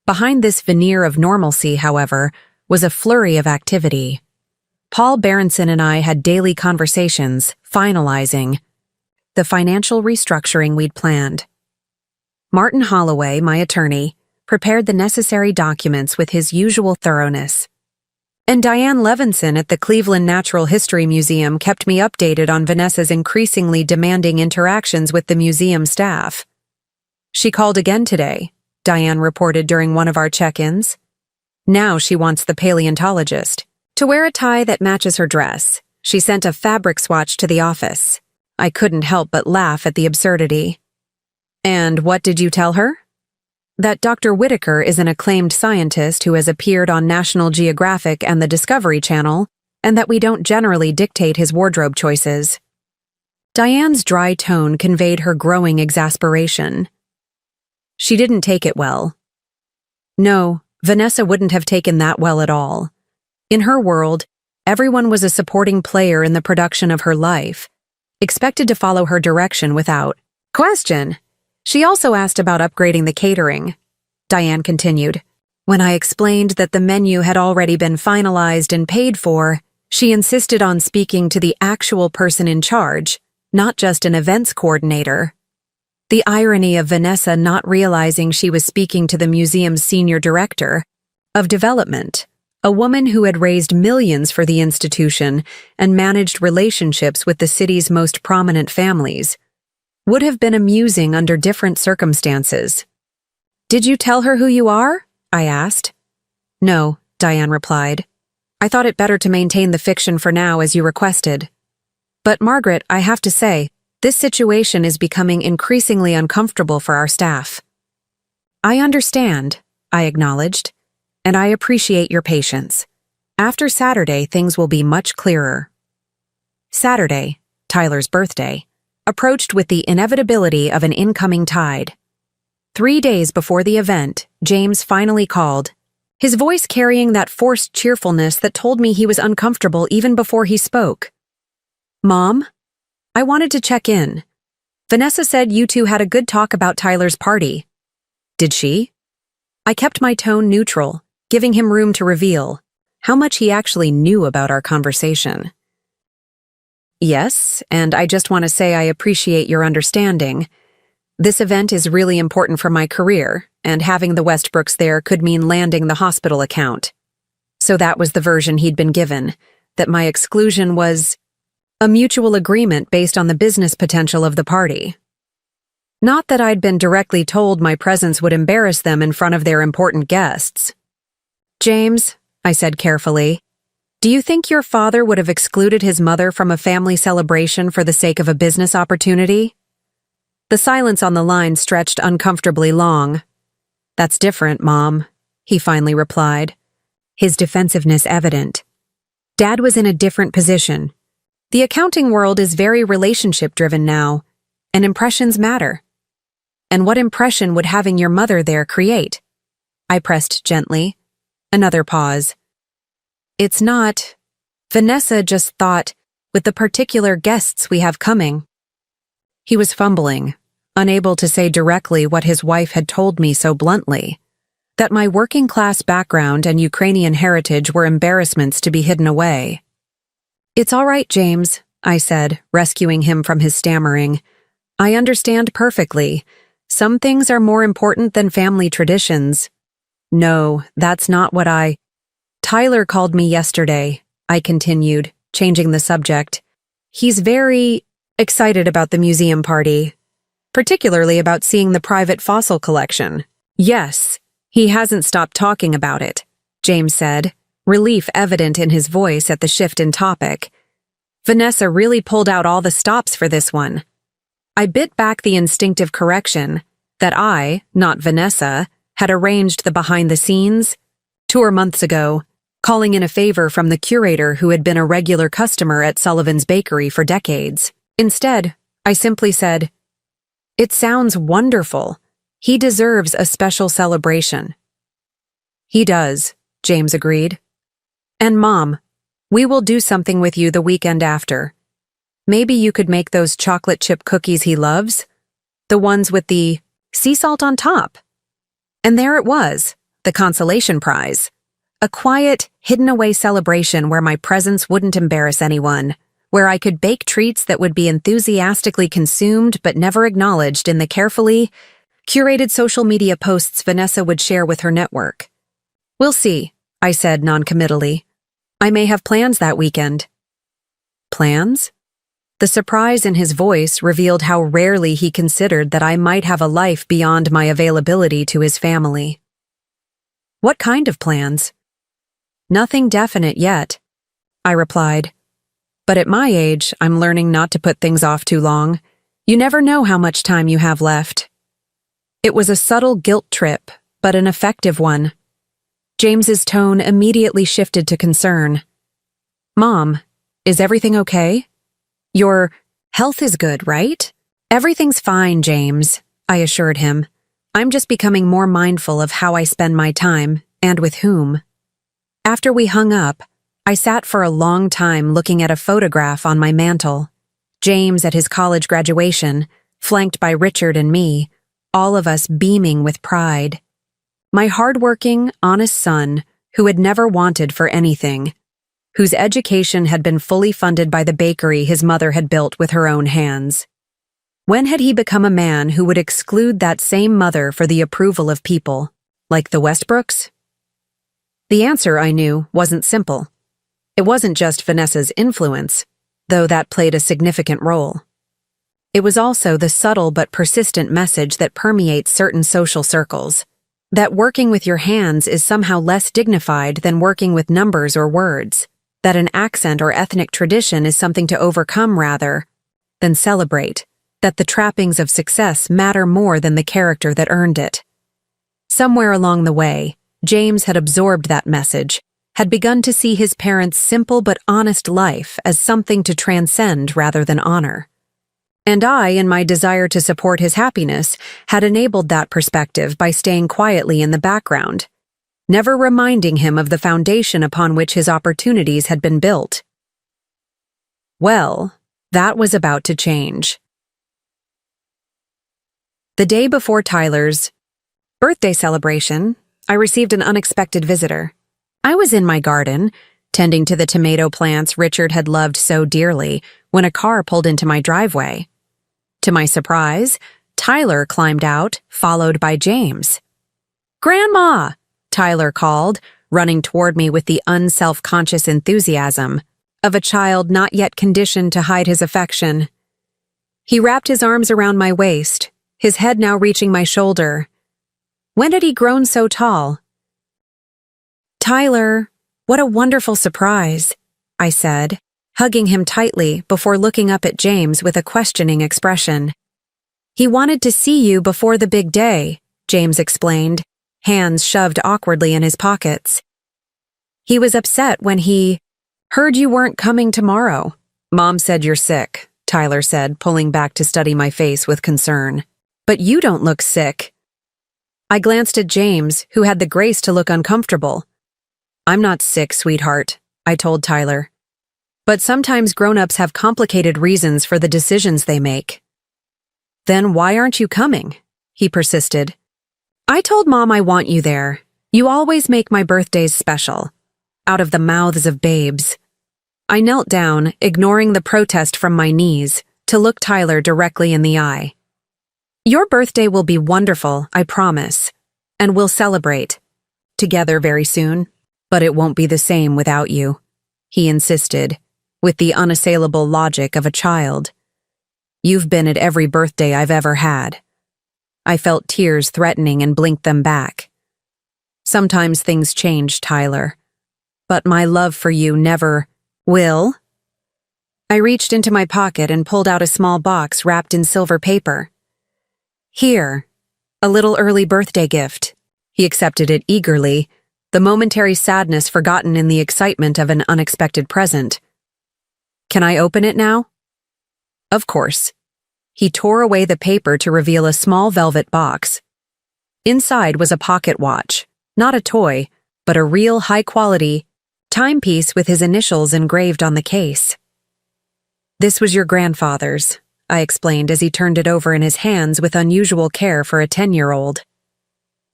Behind this veneer of normalcy, however, was a flurry of activity. Paul Berenson and I had daily conversations, finalizing the financial restructuring we'd planned. Martin Holloway, my attorney, prepared the necessary documents with his usual thoroughness. And Diane Levinson at the Cleveland Natural History Museum kept me updated on Vanessa's increasingly demanding interactions with the museum staff. She called again today, Diane reported during one of our check-ins. Now she wants the paleontologist to wear a tie that matches her dress. She sent a fabric swatch to the office. I couldn't help but laugh at the absurdity. And what did you tell her? That Dr. Whitaker is an acclaimed scientist who has appeared on National Geographic and the Discovery Channel, and that we don't generally dictate his wardrobe choices. Diane's dry tone conveyed her growing exasperation. She didn't take it well. No, Vanessa wouldn't have taken that well at all. In her world, everyone was a supporting player in the production of her life, expected to follow her direction without question. She also asked about upgrading the catering, Diane continued. When I explained that the menu had already been finalized and paid for, she insisted on speaking to the actual person in charge, not just an events coordinator. The irony of Vanessa not realizing she was speaking to the museum's senior director of development, a woman who had raised millions for the institution and managed relationships with the city's most prominent families, would have been amusing under different circumstances. Did you tell her who you are? I asked. No, Diane replied. I thought it better to maintain the fiction for now as you requested. But Margaret, I have to say, this situation is becoming increasingly uncomfortable for our staff. I understand, I acknowledged, and I appreciate your patience. After Saturday, things will be much clearer. Saturday, Tyler's birthday, approached with the inevitability of an incoming tide. 3 days before the event, James finally called, his voice carrying that forced cheerfulness that told me he was uncomfortable even before he spoke. Mom? I wanted to check in. Vanessa said you two had a good talk about Tyler's party. Did she? I kept my tone neutral, giving him room to reveal how much he actually knew about our conversation. Yes, and I just want to say I appreciate your understanding. This event is really important for my career, and having the Westbrooks there could mean landing the hospital account. So that was the version he'd been given, that my exclusion was a mutual agreement based on the business potential of the party. Not that I'd been directly told my presence would embarrass them in front of their important guests. James, I said carefully, do you think your father would have excluded his mother from a family celebration for the sake of a business opportunity? The silence on the line stretched uncomfortably long. That's different, Mom, he finally replied, his defensiveness evident. Dad was in a different position. The accounting world is very relationship-driven now, and impressions matter. And what impression would having your mother there create? I pressed gently. Another pause. It's not. Vanessa just thought, with the particular guests we have coming. He was fumbling, unable to say directly what his wife had told me so bluntly, that my working-class background and Ukrainian heritage were embarrassments to be hidden away. It's all right, James, I said, rescuing him from his stammering. I understand perfectly. Some things are more important than family traditions. No, that's not what Tyler called me yesterday, I continued, changing the subject. He's very excited about the museum party, particularly about seeing the private fossil collection. Yes, he hasn't stopped talking about it, James said, relief evident in his voice at the shift in topic. Vanessa really pulled out all the stops for this one. I bit back the instinctive correction that I, not Vanessa, had arranged the behind-the-scenes tour months ago, calling in a favor from the curator who had been a regular customer at Sullivan's Bakery for decades. Instead, I simply said, "It sounds wonderful. He deserves a special celebration." "He does," James agreed. "And Mom, we will do something with you the weekend after. Maybe you could make those chocolate chip cookies he loves? The ones with the sea salt on top." And there it was, the consolation prize. A quiet, hidden-away celebration where my presence wouldn't embarrass anyone, where I could bake treats that would be enthusiastically consumed but never acknowledged in the carefully curated social media posts Vanessa would share with her network. "We'll see," I said noncommittally. "I may have plans that weekend." Plans? The surprise in his voice revealed how rarely he considered that I might have a life beyond my availability to his family. "What kind of plans?" "Nothing definite yet," I replied. "But at my age, I'm learning not to put things off too long. You never know how much time you have left." It was a subtle guilt trip, but an effective one. James's tone immediately shifted to concern. "Mom, is everything okay? Your health is good, right?" "Everything's fine, James," I assured him. "I'm just becoming more mindful of how I spend my time, and with whom." After we hung up, I sat for a long time looking at a photograph on my mantel. James at his college graduation, flanked by Richard and me, all of us beaming with pride. My hardworking, honest son, who had never wanted for anything, whose education had been fully funded by the bakery his mother had built with her own hands. When had he become a man who would exclude that same mother for the approval of people, like the Westbrooks? The answer, I knew, wasn't simple. It wasn't just Vanessa's influence, though that played a significant role. It was also the subtle but persistent message that permeates certain social circles, that working with your hands is somehow less dignified than working with numbers or words, that an accent or ethnic tradition is something to overcome rather than celebrate, that the trappings of success matter more than the character that earned it. Somewhere along the way, James had absorbed that message, had begun to see his parents' simple but honest life as something to transcend rather than honor. And I, in my desire to support his happiness, had enabled that perspective by staying quietly in the background, never reminding him of the foundation upon which his opportunities had been built. Well, that was about to change. The day before Tyler's birthday celebration, I received an unexpected visitor. I was in my garden, tending to the tomato plants Richard had loved so dearly, when a car pulled into my driveway. To my surprise, Tyler climbed out, followed by James. "Grandma!" Tyler called, running toward me with the unself-conscious enthusiasm of a child not yet conditioned to hide his affection. He wrapped his arms around my waist, his head now reaching my shoulder. When had he grown so tall? "Tyler, what a wonderful surprise," I said, hugging him tightly before looking up at James with a questioning expression. "He wanted to see you before the big day," James explained, hands shoved awkwardly in his pockets. "He was upset when he heard you weren't coming tomorrow." "Mom said you're sick," Tyler said, pulling back to study my face with concern. "But you don't look sick." I glanced at James, who had the grace to look uncomfortable. "I'm not sick, sweetheart," I told Tyler. "But sometimes grown-ups have complicated reasons for the decisions they make." "Then why aren't you coming?" he persisted. "I told Mom I want you there. You always make my birthdays special." Out of the mouths of babes. I knelt down, ignoring the protest from my knees, to look Tyler directly in the eye. "Your birthday will be wonderful, I promise. And we'll celebrate. Together very soon. But it won't be the same without you," he insisted, with the unassailable logic of a child. "You've been at every birthday I've ever had." I felt tears threatening and blinked them back. "Sometimes things change, Tyler. But my love for you never will." I reached into my pocket and pulled out a small box wrapped in silver paper. "Here, a little early birthday gift." He accepted it eagerly, the momentary sadness forgotten in the excitement of an unexpected present. "Can I open it now?" "Of course." He tore away the paper to reveal a small velvet box. Inside was a pocket watch, not a toy, but a real high-quality timepiece with his initials engraved on the case. "This was your grandfather's," I explained as he turned it over in his hands with unusual care for a 10-year-old.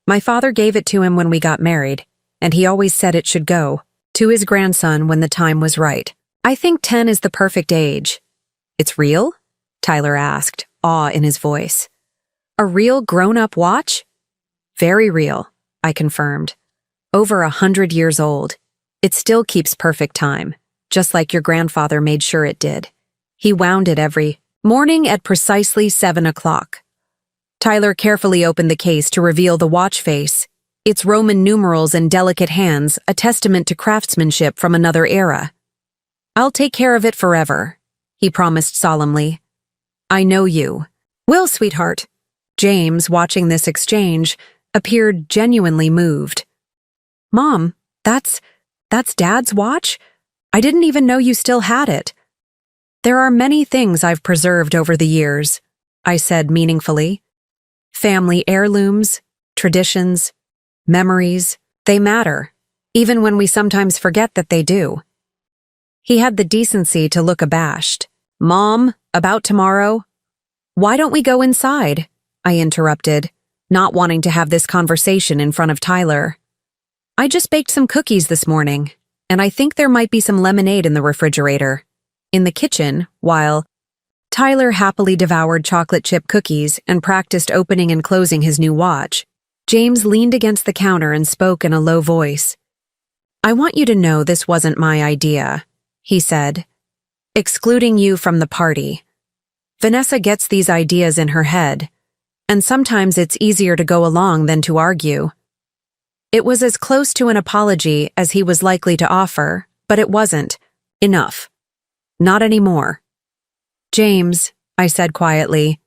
"My father gave it to him when we got married, and he always said it should go to his grandson when the time was right. I think 10 is the perfect age." "It's real?" Tyler asked, awe in his voice. "A real grown-up watch?" "Very real," I confirmed. "Over 100 years old. It still keeps perfect time, just like your grandfather made sure it did. He wound it every morning at precisely 7 o'clock. Tyler carefully opened the case to reveal the watch face, its Roman numerals and delicate hands, a testament to craftsmanship from another era. "I'll take care of it forever," he promised solemnly. "I know you will, sweetheart." James, watching this exchange, appeared genuinely moved. "Mom, that's Dad's watch? I didn't even know you still had it." "There are many things I've preserved over the years," I said meaningfully. "Family heirlooms, traditions, memories, they matter, even when we sometimes forget that they do." He had the decency to look abashed. "Mom, about tomorrow?" "Why don't we go inside?" I interrupted, not wanting to have this conversation in front of Tyler. "I just baked some cookies this morning, and I think there might be some lemonade in the refrigerator." In the kitchen, while Tyler happily devoured chocolate chip cookies and practiced opening and closing his new watch, James leaned against the counter and spoke in a low voice. "I want you to know this wasn't my idea," he said, "excluding you from the party. Vanessa gets these ideas in her head, and sometimes it's easier to go along than to argue." It was as close to an apology as he was likely to offer, but it wasn't. Enough. Not anymore. "James," I said quietly,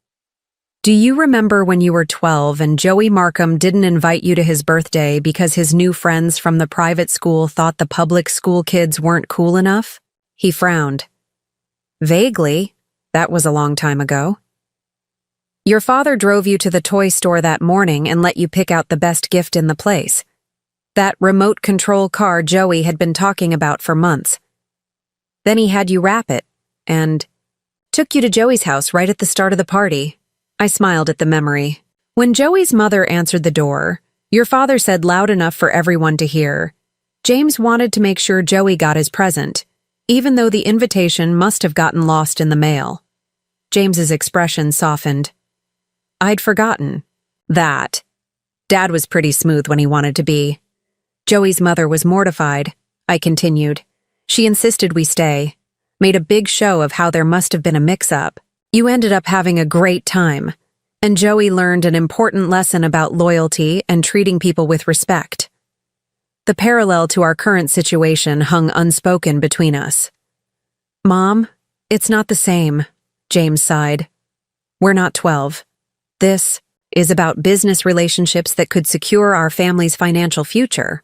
"do you remember when you were 12 and Joey Markham didn't invite you to his birthday because his new friends from the private school thought the public school kids weren't cool enough?" He frowned. "Vaguely. That was a long time ago." "Your father drove you to the toy store that morning and let you pick out the best gift in the place. That remote control car Joey had been talking about for months. Then he had you wrap it, and took you to Joey's house right at the start of the party." I smiled at the memory. "When Joey's mother answered the door, your father said loud enough for everyone to hear, James wanted to make sure Joey got his present, even though the invitation must have gotten lost in the mail." James's expression softened. "I'd forgotten that. Dad was pretty smooth when he wanted to be." "Joey's mother was mortified," I continued. "She insisted we stay, made a big show of how there must have been a mix-up. You ended up having a great time, and Joey learned an important lesson about loyalty and treating people with respect." The parallel to our current situation hung unspoken between us. "Mom, it's not the same," James sighed. "We're not 12. This is about business relationships that could secure our family's financial future."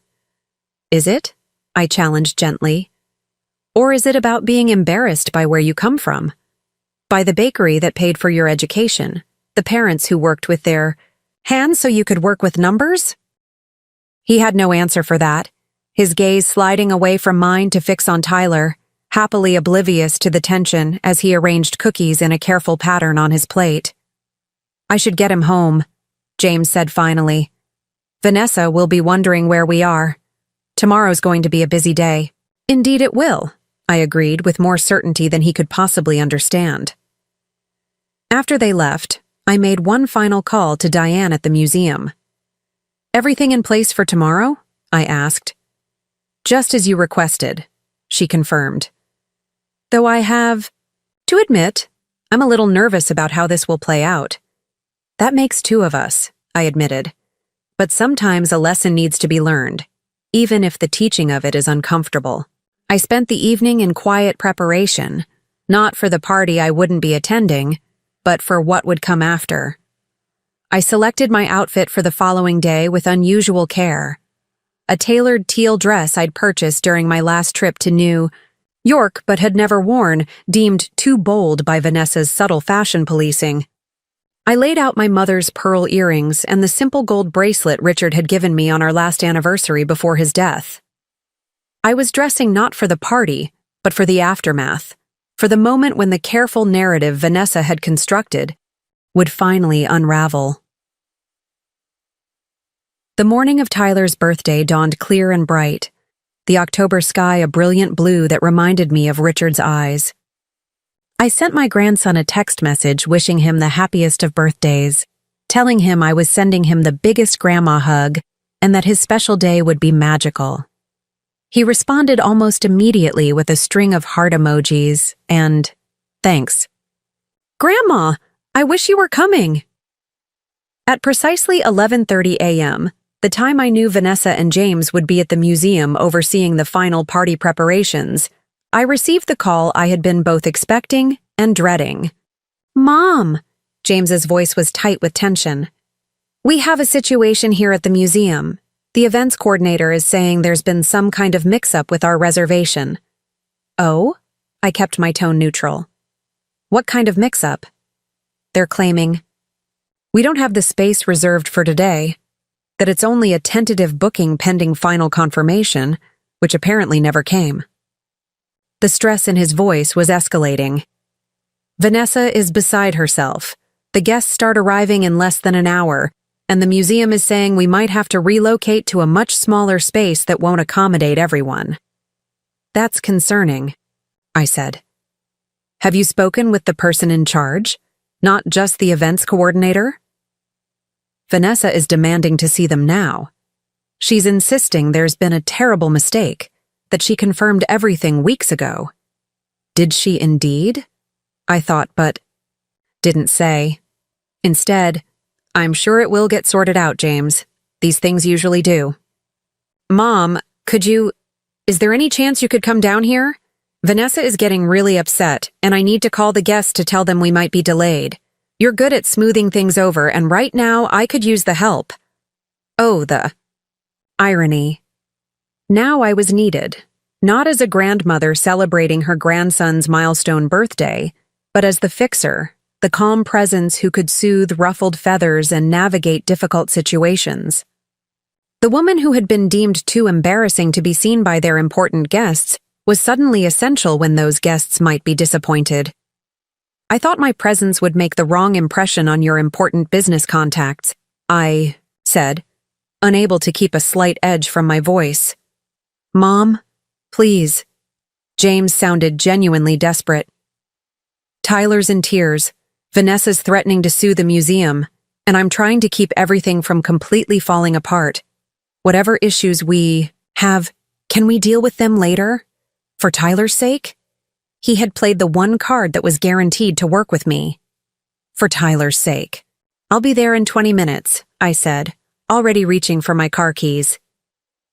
"Is it?" I challenged gently. "Or is it about being embarrassed by where you come from? By the bakery that paid for your education, the parents who worked with their hands so you could work with numbers?" He had no answer for that, his gaze sliding away from mine to fix on Tyler, happily oblivious to the tension as he arranged cookies in a careful pattern on his plate. "I should get him home," James said finally. "Vanessa will be wondering where we are. Tomorrow's going to be a busy day." "Indeed it will," I agreed with more certainty than he could possibly understand. After they left, I made one final call to Diane at the museum. "Everything in place for tomorrow?" I asked. "Just as you requested," she confirmed. "Though I have to admit, I'm a little nervous about how this will play out." "That makes two of us," I admitted. "But sometimes a lesson needs to be learned, even if the teaching of it is uncomfortable." I spent the evening in quiet preparation, not for the party I wouldn't be attending, but for what would come after. I selected my outfit for the following day with unusual care. a tailored teal dress I'd purchased during my last trip to New York but had never worn, deemed too bold by Vanessa's subtle fashion policing. I laid out my mother's pearl earrings and the simple gold bracelet Richard had given me on our last anniversary before his death. I was dressing not for the party, but for the aftermath, for the moment when the careful narrative Vanessa had constructed would finally unravel. The morning of Tyler's birthday dawned clear and bright, the October sky a brilliant blue that reminded me of Richard's eyes. I sent my grandson a text message wishing him the happiest of birthdays, telling him I was sending him the biggest grandma hug and that his special day would be magical. He responded almost immediately with a string of heart emojis and, "Thanks. Grandma, I wish you were coming." At precisely 11:30 a.m., the time I knew Vanessa and James would be at the museum overseeing the final party preparations, I received the call I had been both expecting and dreading. "Mom," James's voice was tight with tension. "We have a situation here at the museum. The events coordinator is saying there's been some kind of mix-up with our reservation." "Oh?" I kept my tone neutral. "What kind of mix-up?" "They're claiming we don't have the space reserved for today, that it's only a tentative booking pending final confirmation, which apparently never came." The stress in his voice was escalating. "Vanessa is beside herself. The guests start arriving in less than an hour, and the museum is saying we might have to relocate to a much smaller space that won't accommodate everyone." "That's concerning," I said. "Have you spoken with the person in charge, not just the events coordinator?" "Vanessa is demanding to see them now. She's insisting there's been a terrible mistake, that she confirmed everything weeks ago." "Did she indeed?" I thought, but didn't say. Instead, "I'm sure it will get sorted out, James. These things usually do." "Mom, is there any chance you could come down here? Vanessa is getting really upset, and I need to call the guests to tell them we might be delayed. You're good at smoothing things over, and right now I could use the help." Oh, the irony. Now I was needed, not as a grandmother celebrating her grandson's milestone birthday, but as the fixer, the calm presence who could soothe ruffled feathers and navigate difficult situations. The woman who had been deemed too embarrassing to be seen by their important guests was suddenly essential when those guests might be disappointed. "I thought my presence would make the wrong impression on your important business contacts," I said, unable to keep a slight edge from my voice. "Mom, please." James sounded genuinely desperate. "Tyler's in tears, Vanessa's threatening to sue the museum, and I'm trying to keep everything from completely falling apart. Whatever issues we have, can we deal with them later? For Tyler's sake?" He had played the one card that was guaranteed to work with me. "For Tyler's sake. I'll be there in 20 minutes, I said, already reaching for my car keys.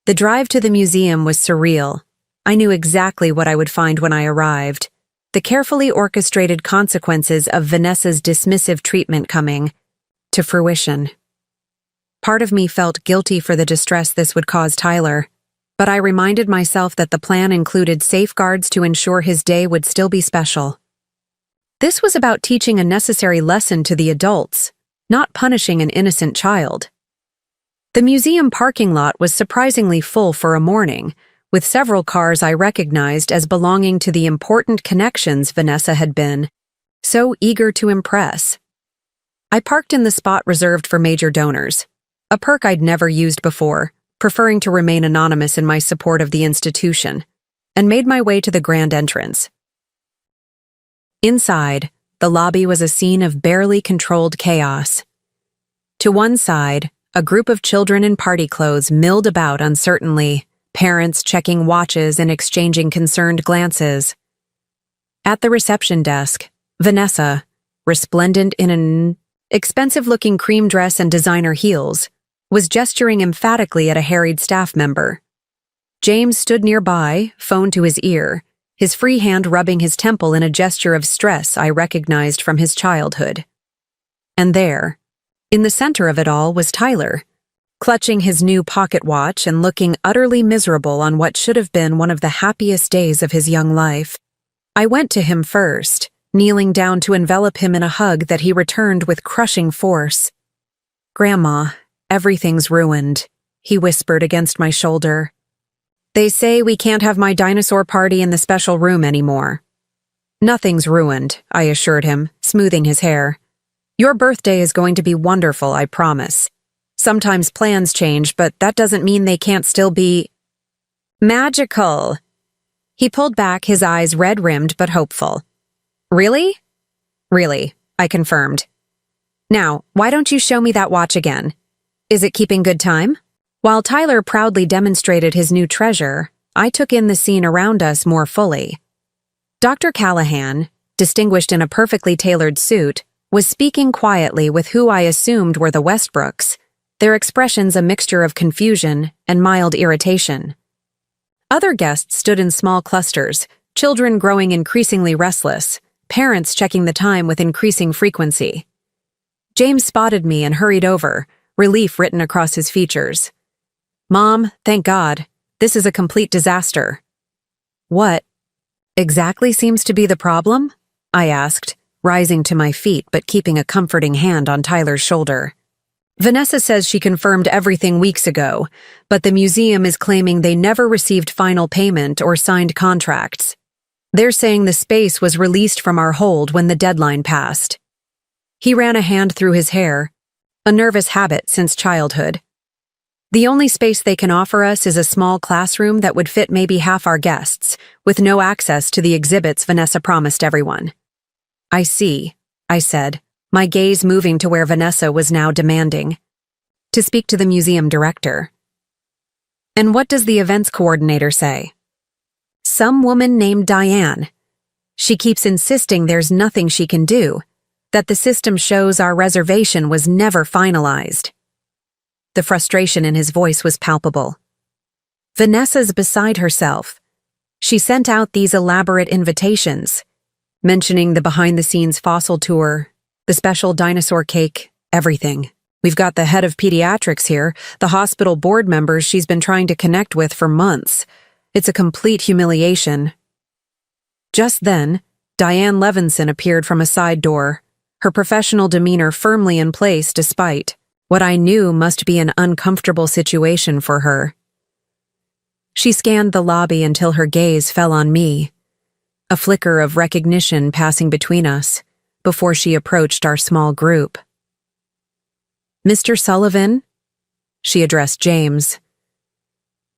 The drive to the museum was surreal. I knew exactly what I would find when I arrived. The carefully orchestrated consequences of Vanessa's dismissive treatment coming to fruition. Part of me felt guilty for the distress this would cause Tyler, but I reminded myself that the plan included safeguards to ensure his day would still be special. This was about teaching a necessary lesson to the adults, not punishing an innocent child. The museum parking lot was surprisingly full for a morning, with several cars I recognized as belonging to the important connections Vanessa had been so eager to impress. I parked in the spot reserved for major donors, a perk I'd never used before, preferring to remain anonymous in my support of the institution, and made my way to the grand entrance. Inside, the lobby was a scene of barely controlled chaos. To one side, a group of children in party clothes milled about uncertainly, parents checking watches and exchanging concerned glances. At the reception desk, Vanessa, resplendent in an expensive-looking cream dress and designer heels, was gesturing emphatically at a harried staff member. James stood nearby, phone to his ear, his free hand rubbing his temple in a gesture of stress I recognized from his childhood. And there, in the center of it all, was Tyler, clutching his new pocket watch and looking utterly miserable on what should have been one of the happiest days of his young life. I went to him first, kneeling down to envelop him in a hug that he returned with crushing force. "Grandma, everything's ruined," he whispered against my shoulder. "They say we can't have my dinosaur party in the special room anymore." "Nothing's ruined," I assured him, smoothing his hair. "Your birthday is going to be wonderful, I promise. Sometimes plans change, but that doesn't mean they can't still be magical." He pulled back, his eyes red-rimmed but hopeful. "Really?" "Really," I confirmed. "Now, why don't you show me that watch again? Is it keeping good time?" While Tyler proudly demonstrated his new treasure, I took in the scene around us more fully. Dr. Callahan, distinguished in a perfectly tailored suit, was speaking quietly with who I assumed were the Westbrooks, their expressions a mixture of confusion and mild irritation. Other guests stood in small clusters, children growing increasingly restless, parents checking the time with increasing frequency. James spotted me and hurried over, relief written across his features. "Mom, thank God. This is a complete disaster." "What exactly seems to be the problem?" I asked, rising to my feet but keeping a comforting hand on Tyler's shoulder. "Vanessa says she confirmed everything weeks ago, but the museum is claiming they never received final payment or signed contracts. They're saying the space was released from our hold when the deadline passed." He ran a hand through his hair, a nervous habit since childhood. "The only space they can offer us is a small classroom that would fit maybe half our guests, with no access to the exhibits Vanessa promised everyone." "I see," I said, my gaze moving to where Vanessa was now demanding. "To speak to the museum director." "And what does the events coordinator say?" "Some woman named Diane. She keeps insisting there's nothing she can do, that the system shows our reservation was never finalized." The frustration in his voice was palpable. "Vanessa's beside herself. She sent out these elaborate invitations, mentioning the behind-the-scenes fossil tour, the special dinosaur cake, everything. We've got the head of pediatrics here, the hospital board members she's been trying to connect with for months. It's a complete humiliation." Just then, Diane Levinson appeared from a side door, her professional demeanor firmly in place despite what I knew must be an uncomfortable situation for her. She scanned the lobby until her gaze fell on me, a flicker of recognition passing between us, before she approached our small group. "Mr. Sullivan?" She addressed James.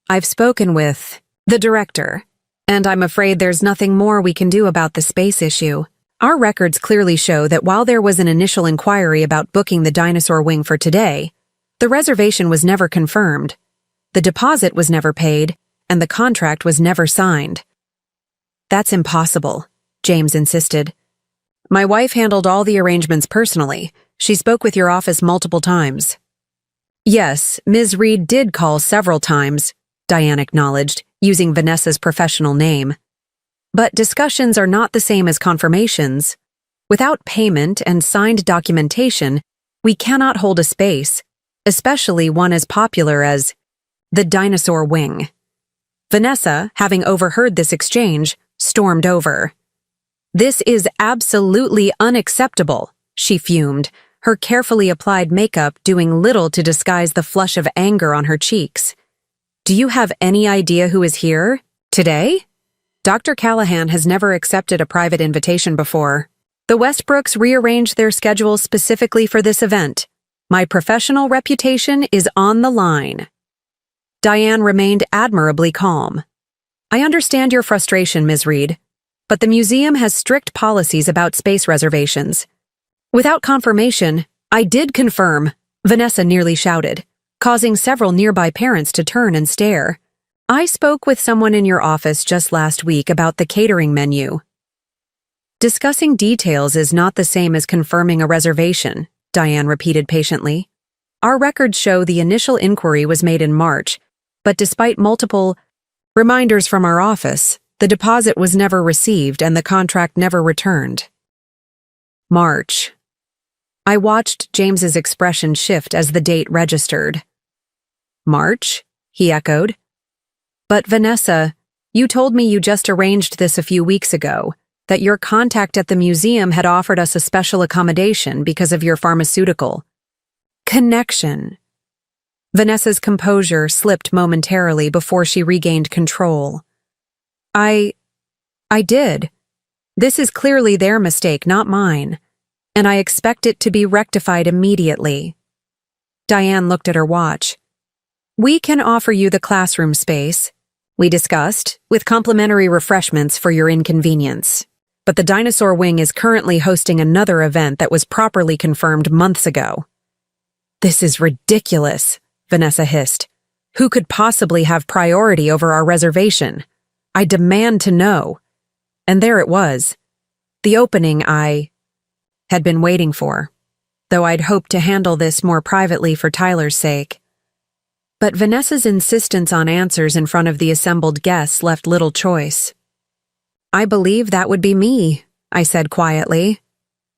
"I've spoken with the director, and I'm afraid there's nothing more we can do about the space issue. Our records clearly show that while there was an initial inquiry about booking the dinosaur wing for today, the reservation was never confirmed, the deposit was never paid, and the contract was never signed." "That's impossible," James insisted. "My wife handled all the arrangements personally. She spoke with your office multiple times." "Yes, Ms. Reed did call several times," Diane acknowledged, using Vanessa's professional name. "But discussions are not the same as confirmations. Without payment and signed documentation, we cannot hold a space, especially one as popular as the dinosaur wing." Vanessa, having overheard this exchange, stormed over. "This is absolutely unacceptable," she fumed, her carefully applied makeup doing little to disguise the flush of anger on her cheeks. "Do you have any idea who is here? Today? Dr. Callahan has never accepted a private invitation before. The Westbrooks rearranged their schedule specifically for this event. My professional reputation is on the line." Diane remained admirably calm. "I understand your frustration, Ms. Reed, but the museum has strict policies about space reservations. Without confirmation, I did confirm," Vanessa nearly shouted, causing several nearby parents to turn and stare. "I spoke with someone in your office just last week about the catering menu." "Discussing details is not the same as confirming a reservation," Diane repeated patiently. "Our records show the initial inquiry was made in March, but despite multiple reminders from our office, the deposit was never received and the contract never returned." March. I watched James's expression shift as the date registered. March? He echoed. But Vanessa, you told me you just arranged this a few weeks ago, that your contact at the museum had offered us a special accommodation because of your pharmaceutical connection. Vanessa's composure slipped momentarily before she regained control. I did. This is clearly their mistake, not mine, and I expect it to be rectified immediately. Diane looked at her watch. We can offer you the classroom space, we discussed, with complimentary refreshments for your inconvenience. But the Dinosaur Wing is currently hosting another event that was properly confirmed months ago. This is ridiculous, Vanessa hissed. Who could possibly have priority over our reservation? I demand to know. And there it was. The opening I had been waiting for, though I'd hoped to handle this more privately for Tyler's sake. But Vanessa's insistence on answers in front of the assembled guests left little choice. I believe that would be me, I said quietly.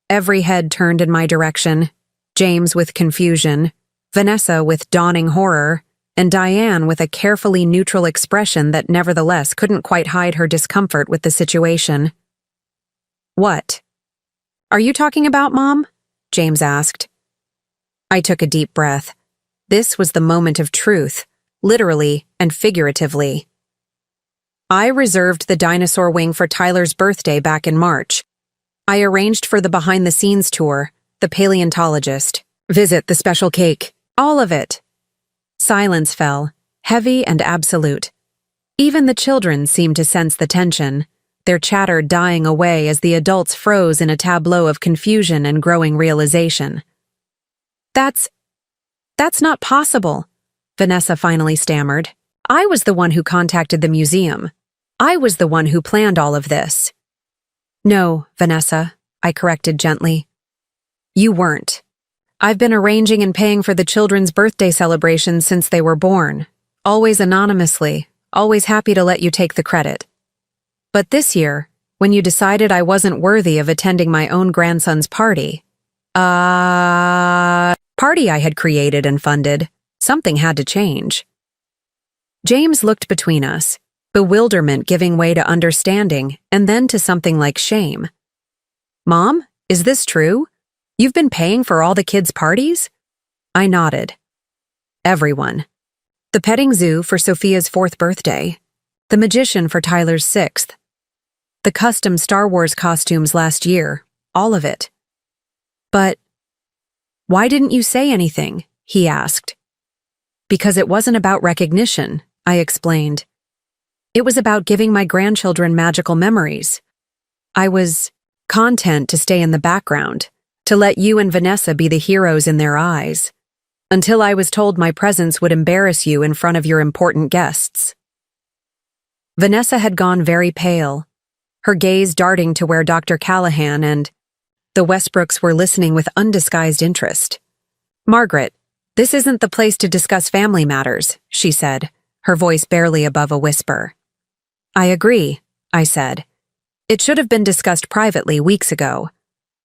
Every head turned in my direction, James with confusion, Vanessa with dawning horror, and Diane with a carefully neutral expression that nevertheless couldn't quite hide her discomfort with the situation. What? Are you talking about, Mom? James asked. I took a deep breath. This was the moment of truth, literally and figuratively. I reserved the Dinosaur Wing for Tyler's birthday back in March. I arranged for the behind-the-scenes tour, the paleontologist, visit the special cake, all of it. Silence fell, heavy and absolute. Even the children seemed to sense the tension, their chatter dying away as the adults froze in a tableau of confusion and growing realization. That's not possible, Vanessa finally stammered. I was the one who contacted the museum. I was the one who planned all of this. No, Vanessa, I corrected gently. You weren't. I've been arranging and paying for the children's birthday celebrations since they were born, always anonymously, always happy to let you take the credit. But this year, when you decided I wasn't worthy of attending my own grandson's party, party I had created and funded, something had to change. James looked between us, bewilderment giving way to understanding and then to something like shame. Mom, is this true? You've been paying for all the kids' parties? I nodded. Everyone. The petting zoo for Sophia's 4th birthday. The magician for Tyler's 6th. The custom Star Wars costumes last year. All of it. But why didn't you say anything? He asked. Because it wasn't about recognition, I explained. It was about giving my grandchildren magical memories. I was content to stay in the background, to let you and Vanessa be the heroes in their eyes, until I was told my presence would embarrass you in front of your important guests. Vanessa had gone very pale, her gaze darting to where Dr. Callahan and the Westbrooks were listening with undisguised interest. Margaret, this isn't the place to discuss family matters, she said, her voice barely above a whisper. I agree, I said. It should have been discussed privately weeks ago.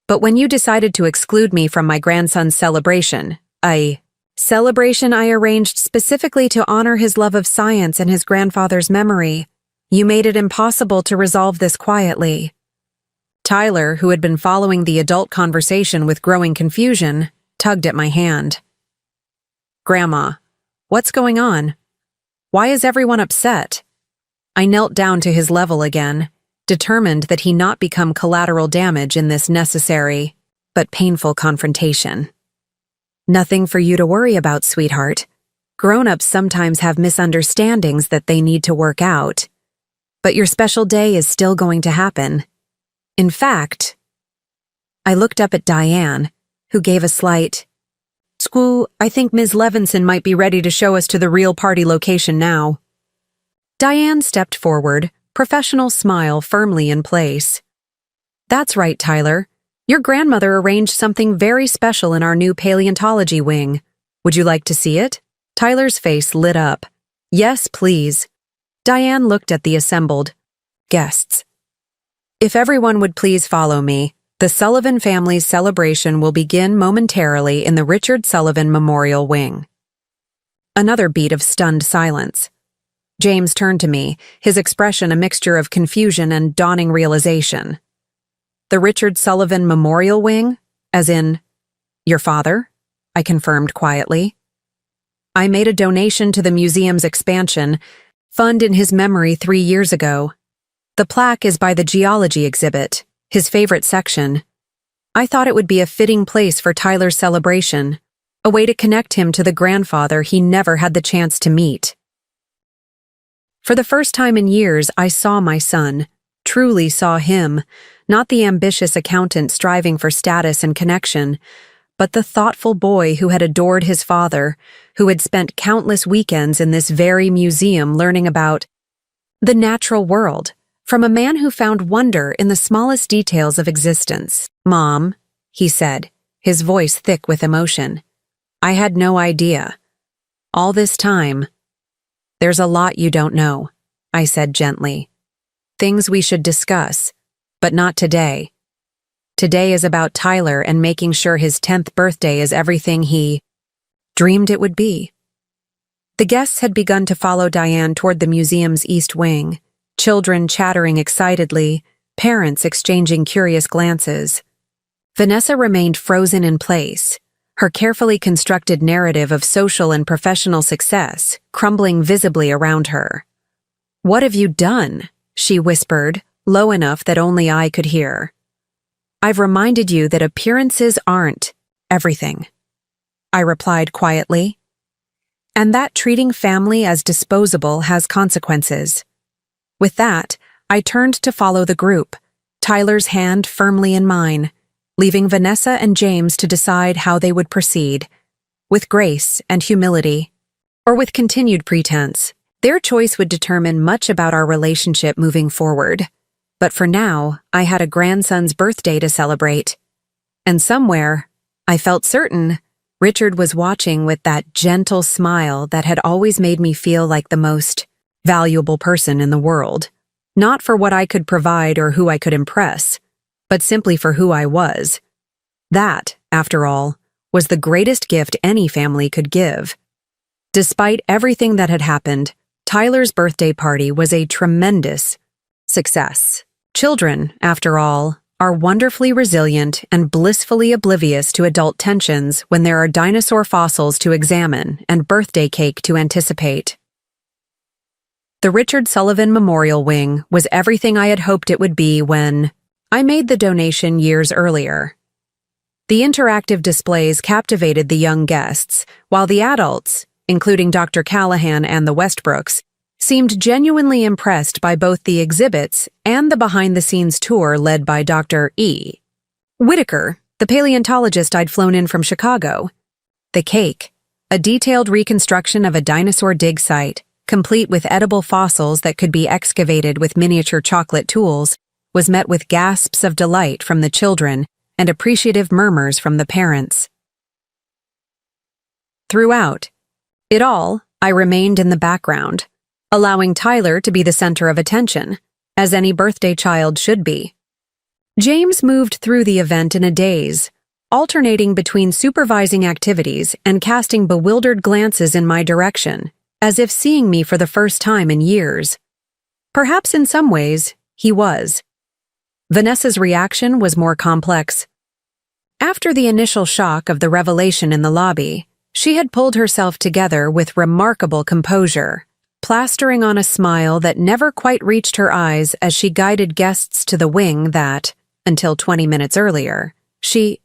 But when you decided to exclude me from my grandson's celebration, a celebration I arranged specifically to honor his love of science and his grandfather's memory, you made it impossible to resolve this quietly. Tyler, who had been following the adult conversation with growing confusion, tugged at my hand. Grandma, what's going on? Why is everyone upset? I knelt down to his level again, determined that he not become collateral damage in this necessary but painful confrontation. Nothing for you to worry about, sweetheart. Grown-ups sometimes have misunderstandings that they need to work out. But your special day is still going to happen. In fact, I looked up at Diane, who gave a slight, "School, I think Ms. Levinson might be ready to show us to the real party location now." Diane stepped forward, professional smile firmly in place. That's right, Tyler. Your grandmother arranged something very special in our new paleontology wing. Would you like to see it? Tyler's face lit up. Yes, please. Diane looked at the assembled guests. If everyone would please follow me, the Sullivan family's celebration will begin momentarily in the Richard Sullivan Memorial Wing. Another beat of stunned silence. James turned to me, his expression a mixture of confusion and dawning realization. The Richard Sullivan Memorial Wing? As in, your father? I confirmed quietly. I made a donation to the museum's expansion fund in his memory 3 years ago. The plaque is by the geology exhibit, his favorite section. I thought it would be a fitting place for Tyler's celebration, a way to connect him to the grandfather he never had the chance to meet. For the first time in years, I saw my son, truly saw him, not the ambitious accountant striving for status and connection, but the thoughtful boy who had adored his father, who had spent countless weekends in this very museum learning about the natural world, from a man who found wonder in the smallest details of existence. "Mom," he said, his voice thick with emotion. "I had no idea. All this time." "There's a lot you don't know," I said gently. "Things we should discuss, but not today. Today is about Tyler and making sure his 10th birthday is everything he dreamed it would be." The guests had begun to follow Diane toward the museum's east wing, children chattering excitedly, parents exchanging curious glances. Vanessa remained frozen in place, her carefully constructed narrative of social and professional success crumbling visibly around her. "What have you done?" she whispered, low enough that only I could hear. "I've reminded you that appearances aren't everything," I replied quietly, "and that treating family as disposable has consequences." With that, I turned to follow the group, Tyler's hand firmly in mine, leaving Vanessa and James to decide how they would proceed, with grace and humility, or with continued pretense. Their choice would determine much about our relationship moving forward. But for now, I had a grandson's birthday to celebrate. And somewhere, I felt certain, Richard was watching with that gentle smile that had always made me feel like the most valuable person in the world. Not for what I could provide or who I could impress, but simply for who I was. That, after all, was the greatest gift any family could give. Despite everything that had happened, Tyler's birthday party was a tremendous success. Children, after all, are wonderfully resilient and blissfully oblivious to adult tensions when there are dinosaur fossils to examine and birthday cake to anticipate. The Richard Sullivan Memorial Wing was everything I had hoped it would be when I made the donation years earlier. The interactive displays captivated the young guests, while the adults, including Dr. Callahan and the Westbrooks, seemed genuinely impressed by both the exhibits and the behind-the-scenes tour led by Dr. E. Whitaker, the paleontologist I'd flown in from Chicago. The cake, a detailed reconstruction of a dinosaur dig site, complete with edible fossils that could be excavated with miniature chocolate tools, was met with gasps of delight from the children and appreciative murmurs from the parents. Throughout it all, I remained in the background, allowing Tyler to be the center of attention, as any birthday child should be. James moved through the event in a daze, alternating between supervising activities and casting bewildered glances in my direction, as if seeing me for the first time in years. Perhaps in some ways, he was. Vanessa's reaction was more complex. After the initial shock of the revelation in the lobby, she had pulled herself together with remarkable composure, plastering on a smile that never quite reached her eyes as she guided guests to the wing that, until 20 minutes earlier, she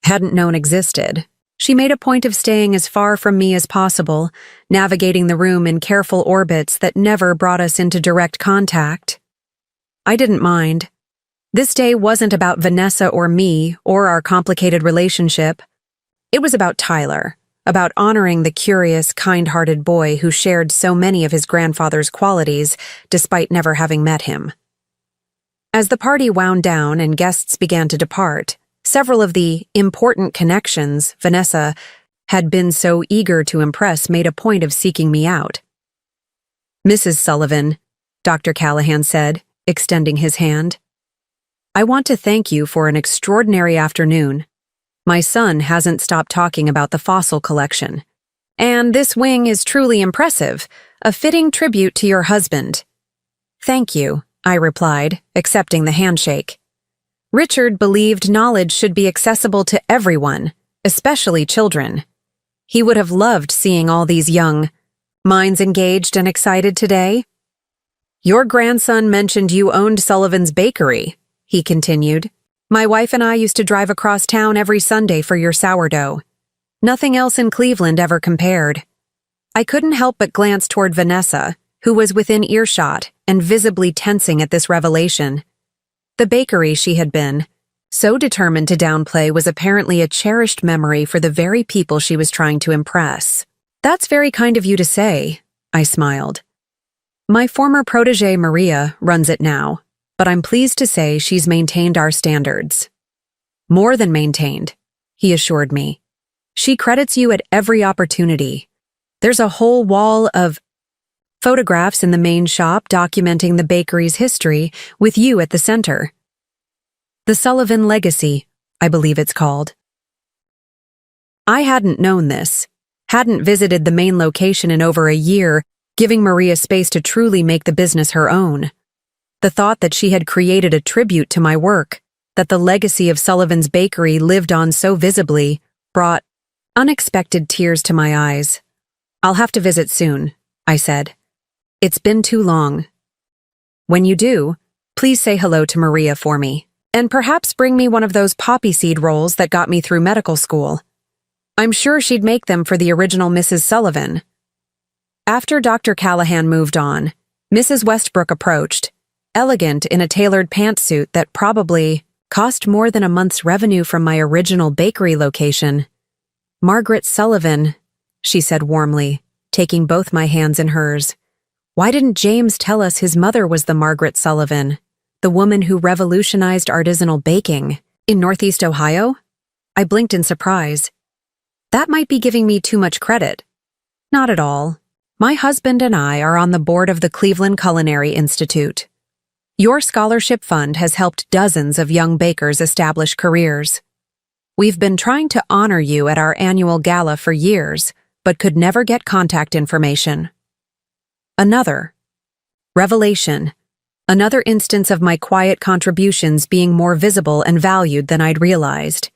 hadn't known existed. She made a point of staying as far from me as possible, navigating the room in careful orbits that never brought us into direct contact. I didn't mind. This day wasn't about Vanessa or me or our complicated relationship. It was about Tyler, about honoring the curious, kind-hearted boy who shared so many of his grandfather's qualities despite never having met him. As the party wound down and guests began to depart, several of the important connections Vanessa had been so eager to impress made a point of seeking me out. "Mrs. Sullivan," Dr. Callahan said, extending his hand, "I want to thank you for an extraordinary afternoon. My son hasn't stopped talking about the fossil collection. And this wing is truly impressive, a fitting tribute to your husband. Thank you, I replied, accepting the handshake. Richard believed knowledge should be accessible to everyone, especially children. He would have loved seeing all these young minds engaged and excited today. Your grandson mentioned you owned Sullivan's Bakery, he continued. My wife and I used to drive across town every Sunday for your sourdough. Nothing else in Cleveland ever compared. I couldn't help but glance toward Vanessa, who was within earshot and visibly tensing at this revelation. The bakery she had been so determined to downplay was apparently a cherished memory for the very people she was trying to impress. That's very kind of you to say, I smiled. My former protégée Maria runs it now, but I'm pleased to say she's maintained our standards. More than maintained, he assured me. She credits you at every opportunity. There's a whole wall of photographs in the main shop documenting the bakery's history, with you at the center. The Sullivan Legacy, I believe it's called. I hadn't known this, hadn't visited the main location in over a year, giving Maria space to truly make the business her own. The thought that she had created a tribute to my work, that the legacy of Sullivan's Bakery lived on so visibly, brought unexpected tears to my eyes. I'll have to visit soon, I said. It's been too long. When you do, please say hello to Maria for me, and perhaps bring me one of those poppy seed rolls that got me through medical school. I'm sure she'd make them for the original Mrs. Sullivan. After Dr. Callahan moved on, Mrs. Westbrook approached, elegant in a tailored pantsuit that probably cost more than a month's revenue from my original bakery location. Margaret Sullivan, she said warmly, taking both my hands in hers. Why didn't James tell us his mother was the Margaret Sullivan, the woman who revolutionized artisanal baking in Northeast Ohio? I blinked in surprise. That might be giving me too much credit. Not at all. My husband and I are on the board of the Cleveland Culinary Institute. Your scholarship fund has helped dozens of young bakers establish careers. We've been trying to honor you at our annual gala for years, but could never get contact information. Another revelation, another instance of my quiet contributions being more visible and valued than I'd realized.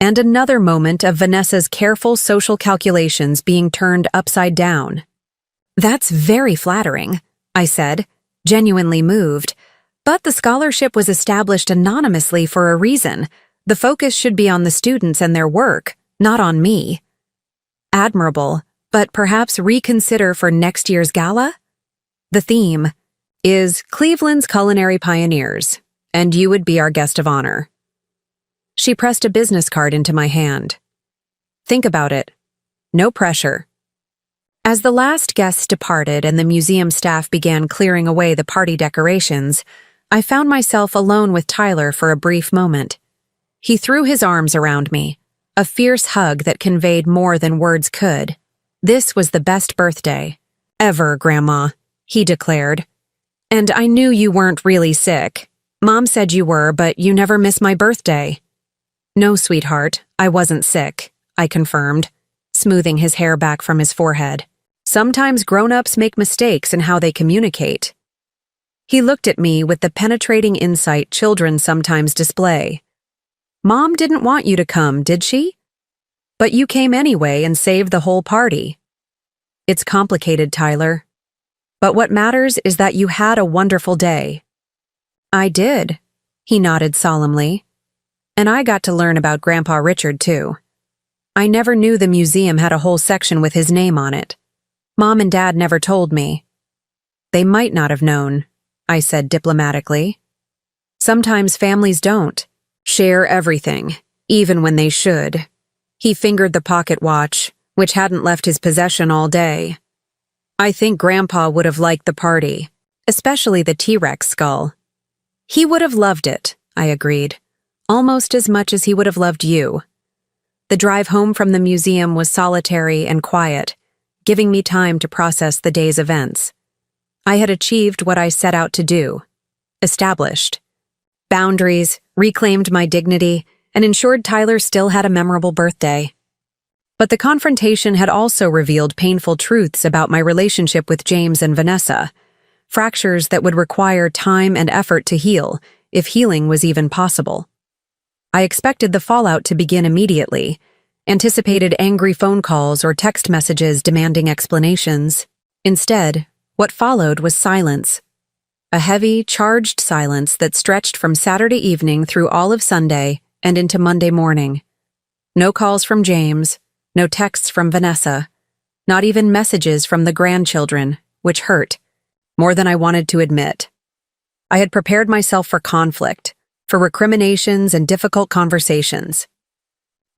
And another moment of Vanessa's careful social calculations being turned upside down. That's very flattering, I said, genuinely moved. But the scholarship was established anonymously for a reason. The focus should be on the students and their work, not on me. Admirable, but perhaps reconsider for next year's gala? The theme is Cleveland's Culinary Pioneers, and you would be our guest of honor. She pressed a business card into my hand. Think about it. No pressure. As the last guests departed and the museum staff began clearing away the party decorations, I found myself alone with Tyler for a brief moment. He threw his arms around me, a fierce hug that conveyed more than words could. This was the best birthday ever, Grandma, he declared. And I knew you weren't really sick. Mom said you were, but you never miss my birthday. No, sweetheart, I wasn't sick, I confirmed, smoothing his hair back from his forehead. Sometimes grown-ups make mistakes in how they communicate. He looked at me with the penetrating insight children sometimes display. Mom didn't want you to come, did she? But you came anyway and saved the whole party. It's complicated, Tyler. But what matters is that you had a wonderful day. I did, he nodded solemnly. And I got to learn about Grandpa Richard, too. I never knew the museum had a whole section with his name on it. Mom and Dad never told me. They might not have known, I said diplomatically. Sometimes families don't share everything, even when they should. He fingered the pocket watch, which hadn't left his possession all day. I think Grandpa would have liked the party, especially the T-Rex skull. He would have loved it, I agreed, almost as much as he would have loved you. The drive home from the museum was solitary and quiet, giving me time to process the day's events. I had achieved what I set out to do, established boundaries, reclaimed my dignity, and ensured Tyler still had a memorable birthday. But the confrontation had also revealed painful truths about my relationship with James and Vanessa, fractures that would require time and effort to heal, if healing was even possible. I expected the fallout to begin immediately, anticipated angry phone calls or text messages demanding explanations. Instead, what followed was silence. A heavy, charged silence that stretched from Saturday evening through all of Sunday and into Monday morning. No calls from James, no texts from Vanessa, not even messages from the grandchildren, which hurt, more than I wanted to admit. I had prepared myself for conflict, for recriminations and difficult conversations.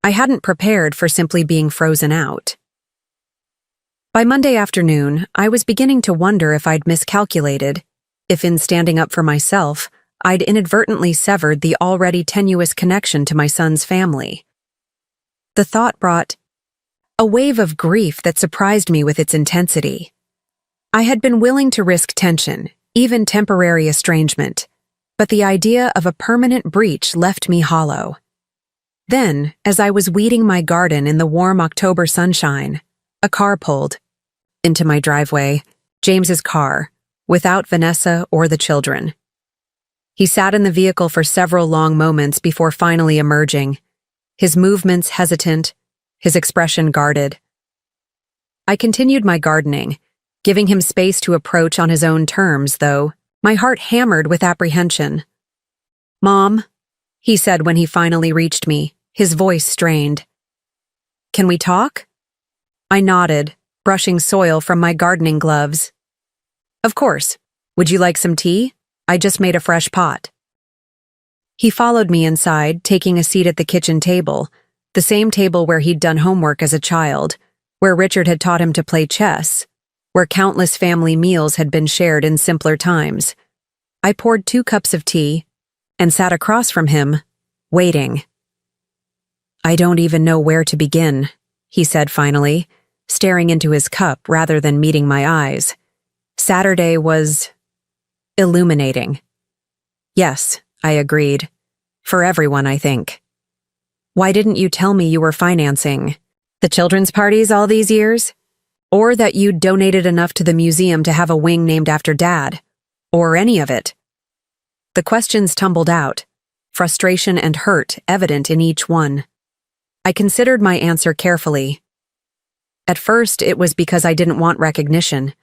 I hadn't prepared for simply being frozen out. By Monday afternoon, I was beginning to wonder if I'd miscalculated, if in standing up for myself, I'd inadvertently severed the already tenuous connection to my son's family. The thought brought a wave of grief that surprised me with its intensity. I had been willing to risk tension, even temporary estrangement, but the idea of a permanent breach left me hollow. Then, as I was weeding my garden in the warm October sunshine, a car pulled into my driveway, James's car, without Vanessa or the children. He sat in the vehicle for several long moments before finally emerging, his movements hesitant, his expression guarded. I continued my gardening, giving him space to approach on his own terms, though, my heart hammered with apprehension. "Mom," he said when he finally reached me, his voice strained. "Can we talk?" I nodded, brushing soil from my gardening gloves. "Of course. Would you like some tea? I just made a fresh pot." He followed me inside, taking a seat at the kitchen table, the same table where he'd done homework as a child, where Richard had taught him to play chess, where countless family meals had been shared in simpler times. I poured 2 cups of tea and sat across from him, waiting. "I don't even know where to begin," he said finally, staring into his cup rather than meeting my eyes. Saturday was illuminating. "Yes," I agreed. "For everyone, I think." "Why didn't you tell me you were financing the children's parties all these years? Or that you'd donated enough to the museum to have a wing named after Dad? Or any of it?" The questions tumbled out, frustration and hurt evident in each one. I considered my answer carefully. At first, it was because I didn't want recognition.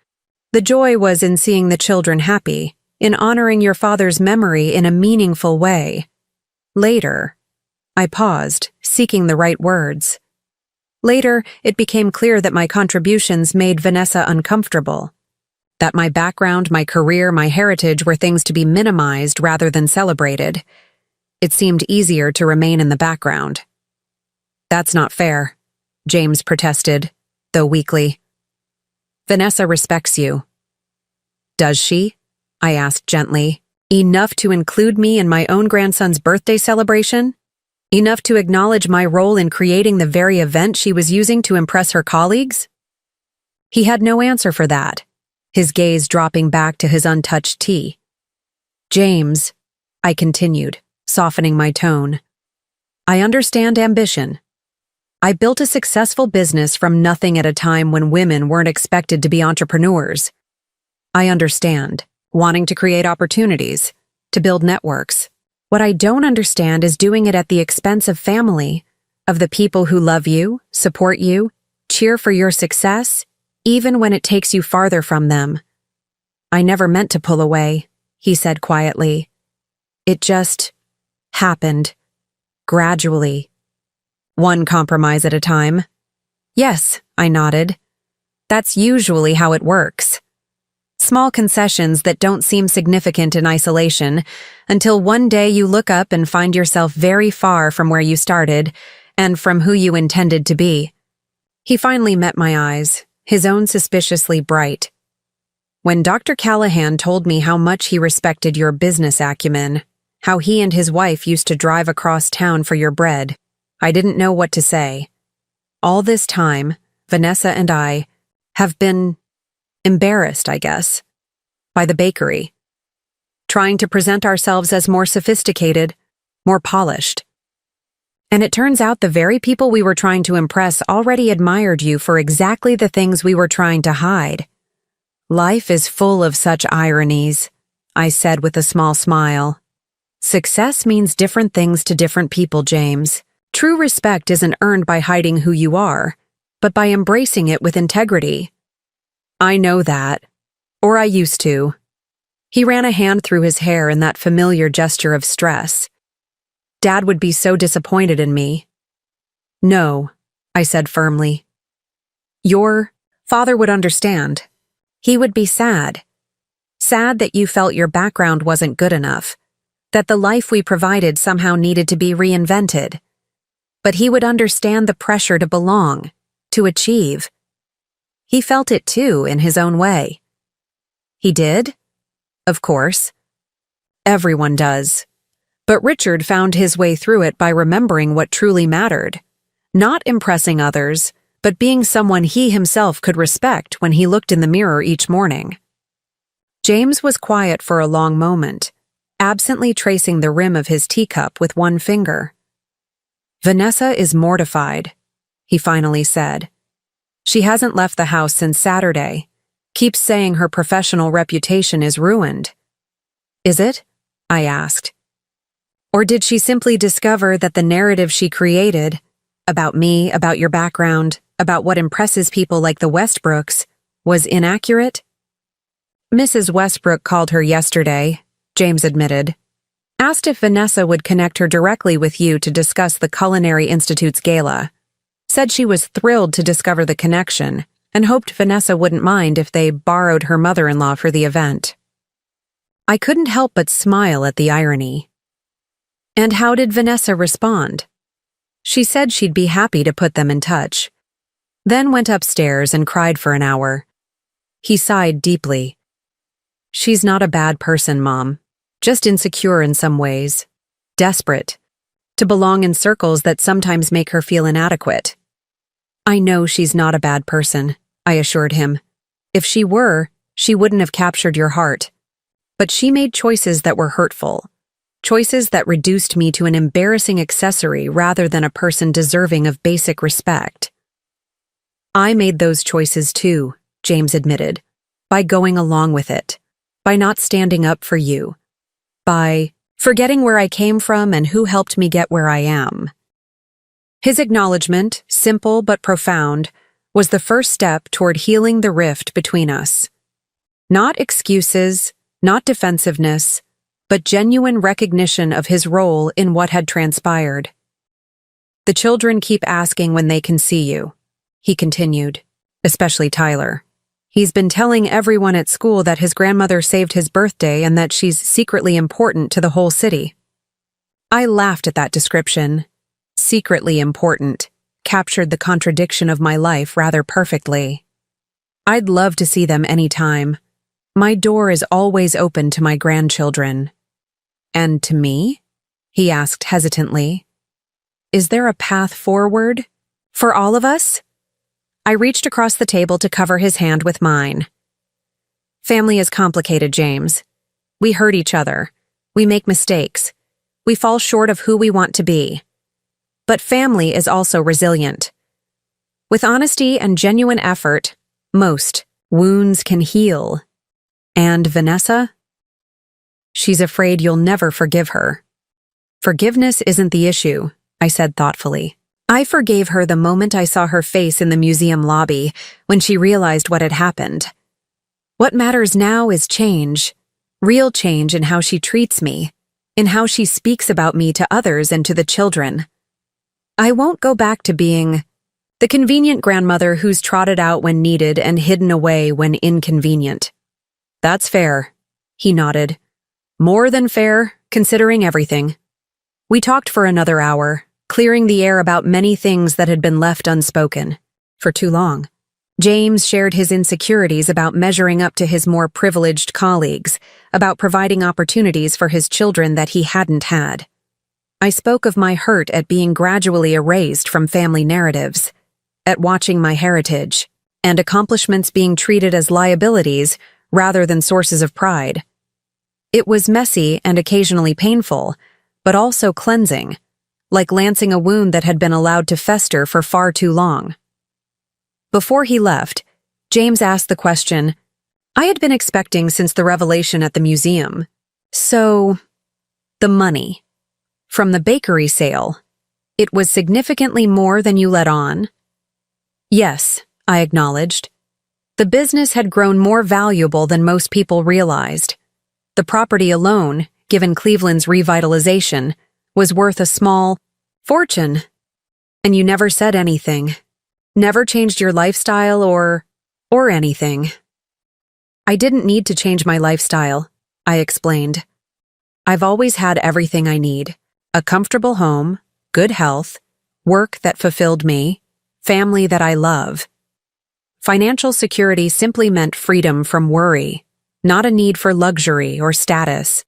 The joy was in seeing the children happy, in honoring your father's memory in a meaningful way. Later, I paused, seeking the right words. Later, it became clear that my contributions made Vanessa uncomfortable. That my background, my career, my heritage were things to be minimized rather than celebrated. It seemed easier to remain in the background. "That's not fair," James protested, though weakly. "Vanessa respects you." "Does she?" I asked gently. "Enough to include me in my own grandson's birthday celebration? Enough to acknowledge my role in creating the very event she was using to impress her colleagues?" He had no answer for that, his gaze dropping back to his untouched tea. "James," I continued, softening my tone, "I understand ambition. I built a successful business from nothing at a time when women weren't expected to be entrepreneurs. I understand, wanting to create opportunities, to build networks. What I don't understand is doing it at the expense of family, of the people who love you, support you, cheer for your success, even when it takes you farther from them." "I never meant to pull away," he said quietly. "It just happened, gradually. One compromise at a time." "Yes," I nodded. "That's usually how it works. Small concessions that don't seem significant in isolation, until one day you look up and find yourself very far from where you started, and from who you intended to be." He finally met my eyes, his own suspiciously bright. "When Dr. Callahan told me how much he respected your business acumen, how he and his wife used to drive across town for your bread, I didn't know what to say. All this time, Vanessa and I have been embarrassed, I guess, by the bakery, trying to present ourselves as more sophisticated, more polished. And it turns out the very people we were trying to impress already admired you for exactly the things we were trying to hide. Life is full of such ironies, I said with a small smile. Success means different things to different people, James. True respect isn't earned by hiding who you are, but by embracing it with integrity. I know that. Or I used to. He ran a hand through his hair in that familiar gesture of stress. Dad would be so disappointed in me. No, I said firmly. Your father would understand. He would be sad. Sad that you felt your background wasn't good enough, that the life we provided somehow needed to be reinvented. But he would understand the pressure to belong, to achieve. He felt it too, in his own way. He did? Of course. Everyone does. But Richard found his way through it by remembering what truly mattered. Not impressing others, but being someone he himself could respect when he looked in the mirror each morning. James was quiet for a long moment, absently tracing the rim of his teacup with one finger. Vanessa is mortified, he finally said. She hasn't left the house since Saturday. Keeps saying her professional reputation is ruined. Is it? I asked. Or did she simply discover that the narrative she created, about me, about your background, about what impresses people like the Westbrooks, was inaccurate? Mrs. Westbrook called her yesterday, James admitted. Asked if Vanessa would connect her directly with you to discuss the Culinary Institute's gala. Said she was thrilled to discover the connection and hoped Vanessa wouldn't mind if they borrowed her mother-in-law for the event. I couldn't help but smile at the irony. And how did Vanessa respond? She said she'd be happy to put them in touch, then went upstairs and cried for an hour. He sighed deeply. She's not a bad person, Mom. Just insecure in some ways. Desperate. To belong in circles that sometimes make her feel inadequate. I know she's not a bad person, I assured him. If she were, she wouldn't have captured your heart. But she made choices that were hurtful. Choices that reduced me to an embarrassing accessory rather than a person deserving of basic respect. I made those choices too, James admitted, by going along with it, by not standing up for you, by forgetting where I came from and who helped me get where I am. His acknowledgement, simple but profound, was the first step toward healing the rift between us. Not excuses, not defensiveness, but genuine recognition of his role in what had transpired. The children keep asking when they can see you, he continued, especially Tyler. He's been telling everyone at school that his grandmother saved his birthday and that she's secretly important to the whole city. I laughed at that description. Secretly important captured the contradiction of my life rather perfectly. I'd love to see them any time. My door is always open to my grandchildren. And to me? He asked hesitantly. Is there a path forward? For all of us? I reached across the table to cover his hand with mine. Family is complicated, James. We hurt each other. We make mistakes. We fall short of who we want to be. But family is also resilient. With honesty and genuine effort, most wounds can heal. And Vanessa? She's afraid you'll never forgive her. Forgiveness isn't the issue, I said thoughtfully. I forgave her the moment I saw her face in the museum lobby when she realized what had happened. What matters now is change. Real change in how she treats me, in how she speaks about me to others and to the children. I won't go back to being the convenient grandmother who's trotted out when needed and hidden away when inconvenient. That's fair, he nodded. More than fair, considering everything. We talked for another hour, clearing the air about many things that had been left unspoken for too long. James shared his insecurities about measuring up to his more privileged colleagues, about providing opportunities for his children that he hadn't had. I spoke of my hurt at being gradually erased from family narratives, at watching my heritage, and accomplishments being treated as liabilities rather than sources of pride. It was messy and occasionally painful, but also cleansing. like lancing a wound that had been allowed to fester for far too long. Before he left, James asked the question I had been expecting since the revelation at the museum. So, the money. From the bakery sale, it was significantly more than you let on? Yes, I acknowledged. The business had grown more valuable than most people realized. The property alone, given Cleveland's revitalization, was worth a small fortune. And you never said anything. Never changed your lifestyle or anything. I didn't need to change my lifestyle, I explained. I've always had everything I need. A comfortable home, good health, work that fulfilled me, family that I love. Financial security simply meant freedom from worry, not a need for luxury or status.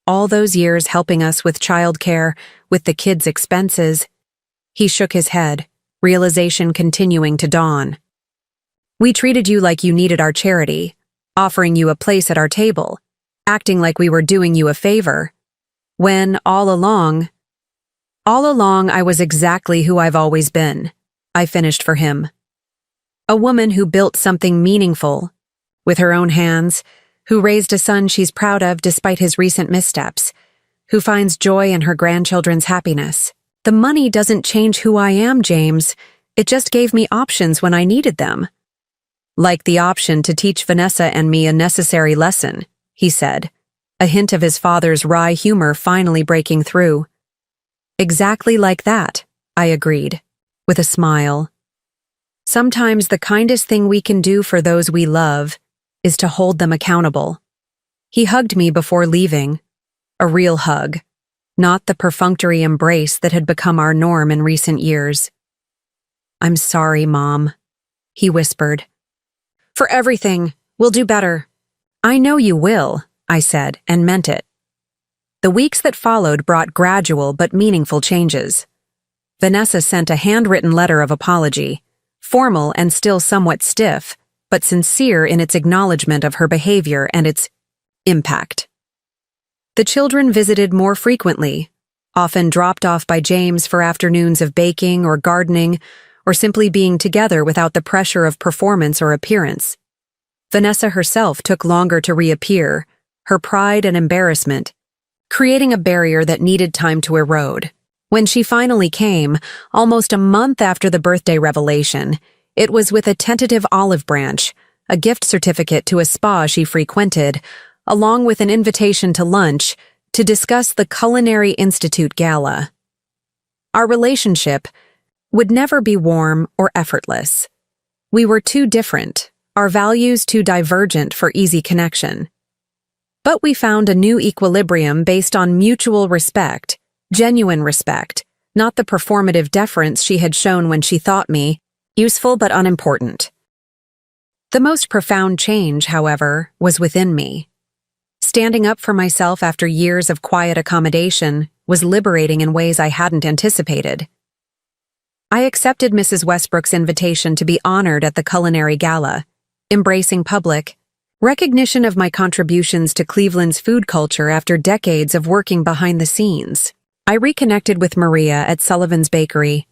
All those years helping us with childcare, with the kids' expenses. He shook his head, realization continuing to dawn. We treated you like you needed our charity, offering you a place at our table, acting like we were doing you a favor, when all along I was exactly who I've always been, I finished for him. A woman who built something meaningful, with her own hands, who raised a son she's proud of despite his recent missteps, who finds joy in her grandchildren's happiness. The money doesn't change who I am, James. It just gave me options when I needed them. Like the option to teach Vanessa and me a necessary lesson, he said, a hint of his father's wry humor finally breaking through. Exactly like that, I agreed, with a smile. Sometimes the kindest thing we can do for those we love is to hold them accountable. He hugged me before leaving, a real hug, not the perfunctory embrace that had become our norm in recent years. I'm sorry, Mom, he whispered. For everything, we'll do better. I know you will, I said, and meant it. The weeks that followed brought gradual but meaningful changes. Vanessa sent a handwritten letter of apology, formal and still somewhat stiff, but sincere in its acknowledgement of her behavior and its impact. The children visited more frequently, often dropped off by James for afternoons of baking or gardening, or simply being together without the pressure of performance or appearance. Vanessa herself took longer to reappear, her pride and embarrassment, creating a barrier that needed time to erode. When she finally came, almost a month after the birthday revelation, it was with a tentative olive branch, a gift certificate to a spa she frequented, along with an invitation to lunch to discuss the Culinary Institute Gala. Our relationship would never be warm or effortless. We were too different, our values too divergent for easy connection. But we found a new equilibrium based on mutual respect, genuine respect, not the performative deference she had shown when she thought me useful but unimportant. The most profound change, however, was within me. Standing up for myself after years of quiet accommodation was liberating in ways I hadn't anticipated. I accepted Mrs. Westbrook's invitation to be honored at the Culinary Gala, embracing public recognition of my contributions to Cleveland's food culture after decades of working behind the scenes. I reconnected with Maria at Sullivan's Bakery,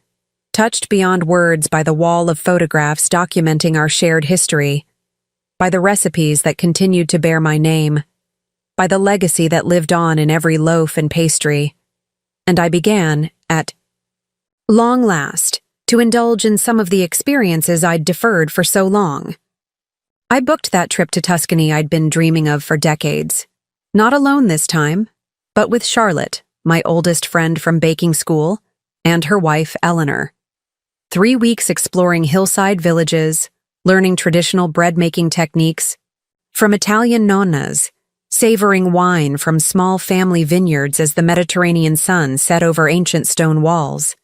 touched beyond words by the wall of photographs documenting our shared history, by the recipes that continued to bear my name, by the legacy that lived on in every loaf and pastry. And I began, at long last, to indulge in some of the experiences I'd deferred for so long. I booked that trip to Tuscany I'd been dreaming of for decades. Not alone this time, but with Charlotte, my oldest friend from baking school, and her wife, Eleanor. 3 weeks exploring hillside villages, learning traditional bread-making techniques, from Italian nonnas, savoring wine from small family vineyards as the Mediterranean sun set over ancient stone walls.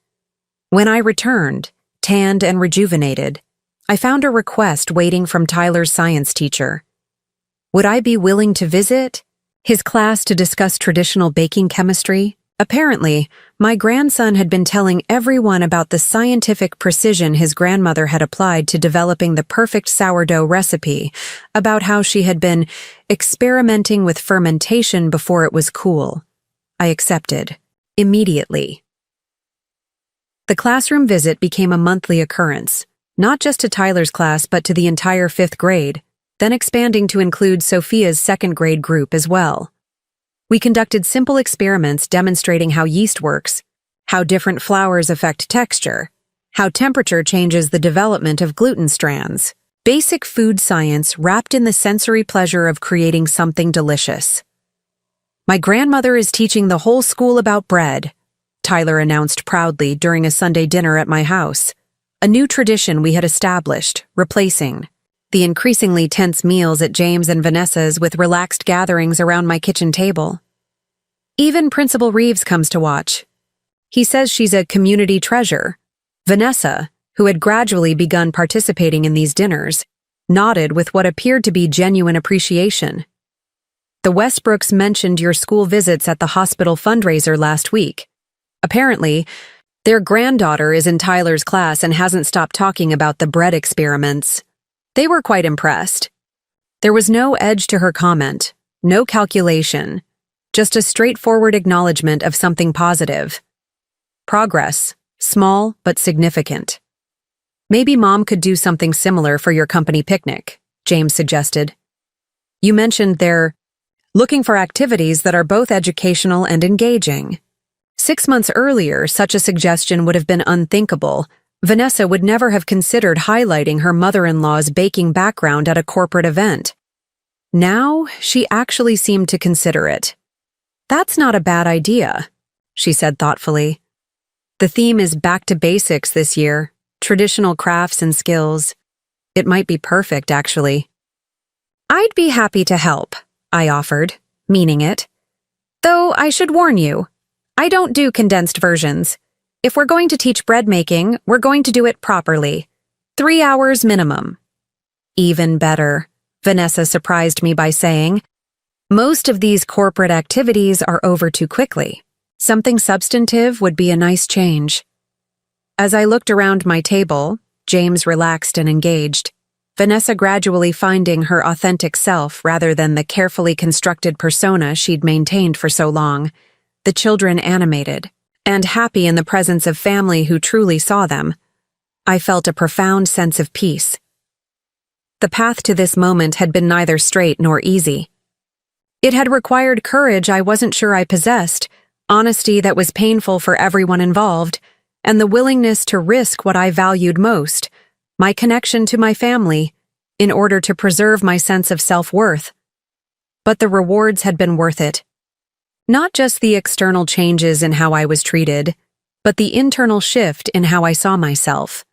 When I returned, tanned and rejuvenated, I found a request waiting from Tyler's science teacher. Would I be willing to visit his class to discuss traditional baking chemistry? Apparently, my grandson had been telling everyone about the scientific precision his grandmother had applied to developing the perfect sourdough recipe, about how she had been experimenting with fermentation before it was cool. I accepted, immediately. The classroom visit became a monthly occurrence, not just to Tyler's class but to the entire 5th grade, then expanding to include Sophia's 2nd grade group as well. We conducted simple experiments demonstrating how yeast works, how different flours affect texture, how temperature changes the development of gluten strands. Basic food science wrapped in the sensory pleasure of creating something delicious. "My grandmother is teaching the whole school about bread," Tyler announced proudly during a Sunday dinner at my house, a new tradition we had established, replacing the increasingly tense meals at James and Vanessa's with relaxed gatherings around my kitchen table. "Even Principal Reeves comes to watch. He says she's a community treasure." Vanessa, who had gradually begun participating in these dinners, nodded with what appeared to be genuine appreciation. "The Westbrooks mentioned your school visits at the hospital fundraiser last week. Apparently, their granddaughter is in Tyler's class and hasn't stopped talking about the bread experiments. They were quite impressed." There was no edge to her comment, no calculation, just a straightforward acknowledgement of something positive. Progress, small but significant. "Maybe Mom could do something similar for your company picnic," James suggested. "You mentioned they're looking for activities that are both educational and engaging." 6 months earlier, such a suggestion would have been unthinkable. Vanessa would never have considered highlighting her mother-in-law's baking background at a corporate event. Now, she actually seemed to consider it. "That's not a bad idea," she said thoughtfully. "The theme is back to basics this year, traditional crafts and skills. It might be perfect, actually." "I'd be happy to help," I offered, meaning it. "Though I should warn you, I don't do condensed versions. If we're going to teach bread making, we're going to do it properly. 3 hours minimum." "Even better," Vanessa surprised me by saying. "Most of these corporate activities are over too quickly. Something substantive would be a nice change." As I looked around my table, James relaxed and engaged, Vanessa gradually finding her authentic self rather than the carefully constructed persona she'd maintained for so long, the children animated, and happy in the presence of family who truly saw them. I felt a profound sense of peace. The path to this moment had been neither straight nor easy. It had required courage I wasn't sure I possessed, honesty that was painful for everyone involved, and the willingness to risk what I valued most, my connection to my family, in order to preserve my sense of self-worth. But the rewards had been worth it. Not just the external changes in how I was treated, but the internal shift in how I saw myself.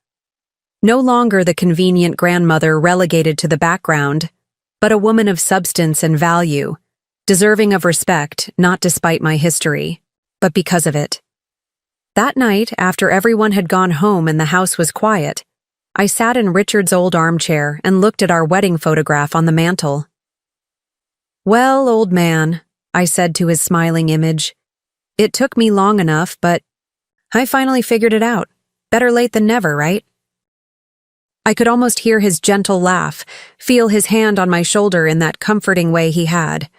No longer the convenient grandmother relegated to the background, but a woman of substance and value, deserving of respect not despite my history, but because of it. That night, after everyone had gone home and the house was quiet, I sat in Richard's old armchair and looked at our wedding photograph on the mantel. "Well, old man," I said to his smiling image, "it took me long enough, but I finally figured it out. Better late than never, right?" I could almost hear his gentle laugh, feel his hand on my shoulder in that comforting way he had.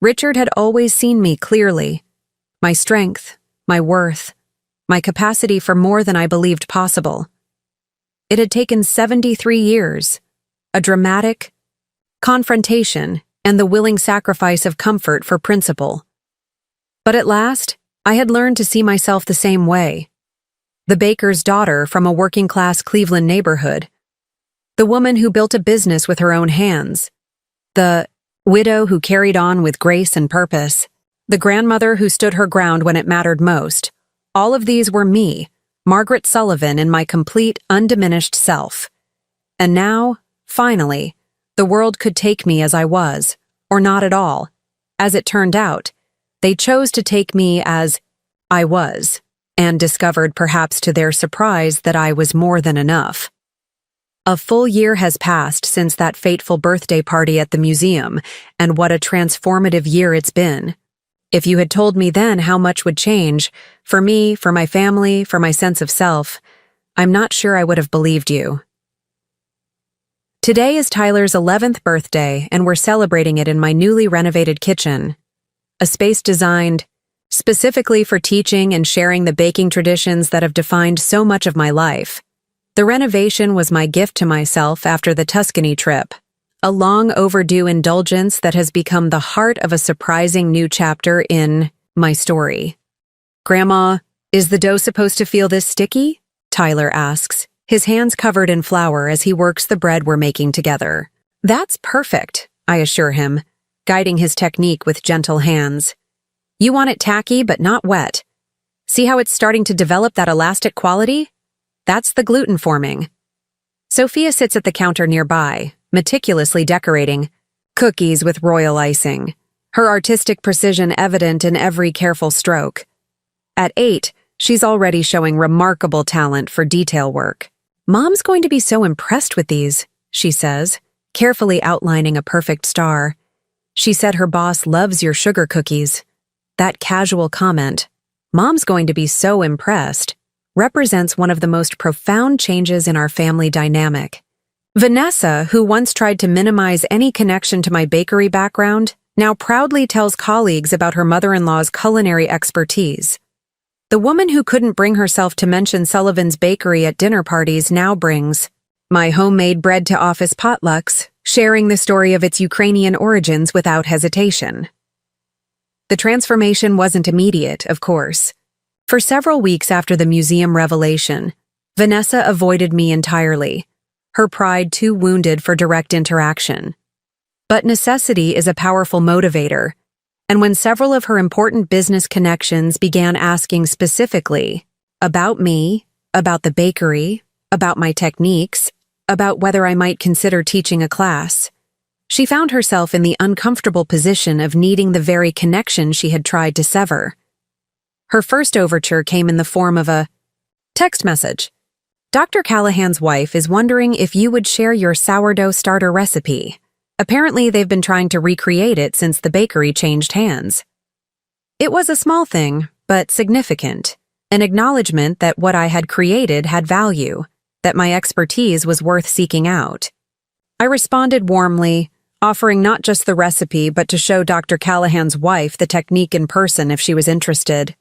Richard had always seen me clearly. My strength, my worth, my capacity for more than I believed possible. It had taken 73 years, a dramatic confrontation, and the willing sacrifice of comfort for principle. But at last, I had learned to see myself the same way. The baker's daughter from a working-class Cleveland neighborhood. The woman who built a business with her own hands. The widow who carried on with grace and purpose. The grandmother who stood her ground when it mattered most. All of these were me, Margaret Sullivan, in my complete, undiminished self. And now, finally, the world could take me as I was, or not at all. As it turned out, they chose to take me as I was, and discovered, perhaps to their surprise, that I was more than enough. A full year has passed since that fateful birthday party at the museum, and what a transformative year it's been. If you had told me then how much would change, for me, for my family, for my sense of self, I'm not sure I would have believed you. Today is Tyler's 11th birthday, and we're celebrating it in my newly renovated kitchen. A space designed specifically for teaching and sharing the baking traditions that have defined so much of my life. The renovation was my gift to myself after the Tuscany trip, a long overdue indulgence that has become the heart of a surprising new chapter in my story. "Grandma, is the dough supposed to feel this sticky?" Tyler asks, his hands covered in flour as he works the bread we're making together. "That's perfect," I assure him, guiding his technique with gentle hands. "You want it tacky but not wet. See how it's starting to develop that elastic quality? That's the gluten forming." Sophia sits at the counter nearby, meticulously decorating cookies with royal icing, her artistic precision evident in every careful stroke. At 8, she's already showing remarkable talent for detail work. "Mom's going to be so impressed with these," she says, carefully outlining a perfect star. She said her boss loves your sugar cookies. That casual comment, "Mom's going to be so impressed," represents one of the most profound changes in our family dynamic. Vanessa, who once tried to minimize any connection to my bakery background, now proudly tells colleagues about her mother-in-law's culinary expertise. The woman who couldn't bring herself to mention Sullivan's Bakery at dinner parties now brings my homemade bread to office potlucks, sharing the story of its Ukrainian origins without hesitation. The transformation wasn't immediate, of course. For several weeks after the museum revelation, Vanessa avoided me entirely, her pride too wounded for direct interaction. But necessity is a powerful motivator, and when several of her important business connections began asking specifically about me, about the bakery, about my techniques, about whether I might consider teaching a class, she found herself in the uncomfortable position of needing the very connection she had tried to sever. Her first overture came in the form of a text message. "Dr. Callahan's wife is wondering if you would share your sourdough starter recipe. Apparently, they've been trying to recreate it since the bakery changed hands." It was a small thing, but significant, an acknowledgement that what I had created had value, that my expertise was worth seeking out. I responded warmly, offering not just the recipe but to show Dr. Callahan's wife the technique in person if she was interested.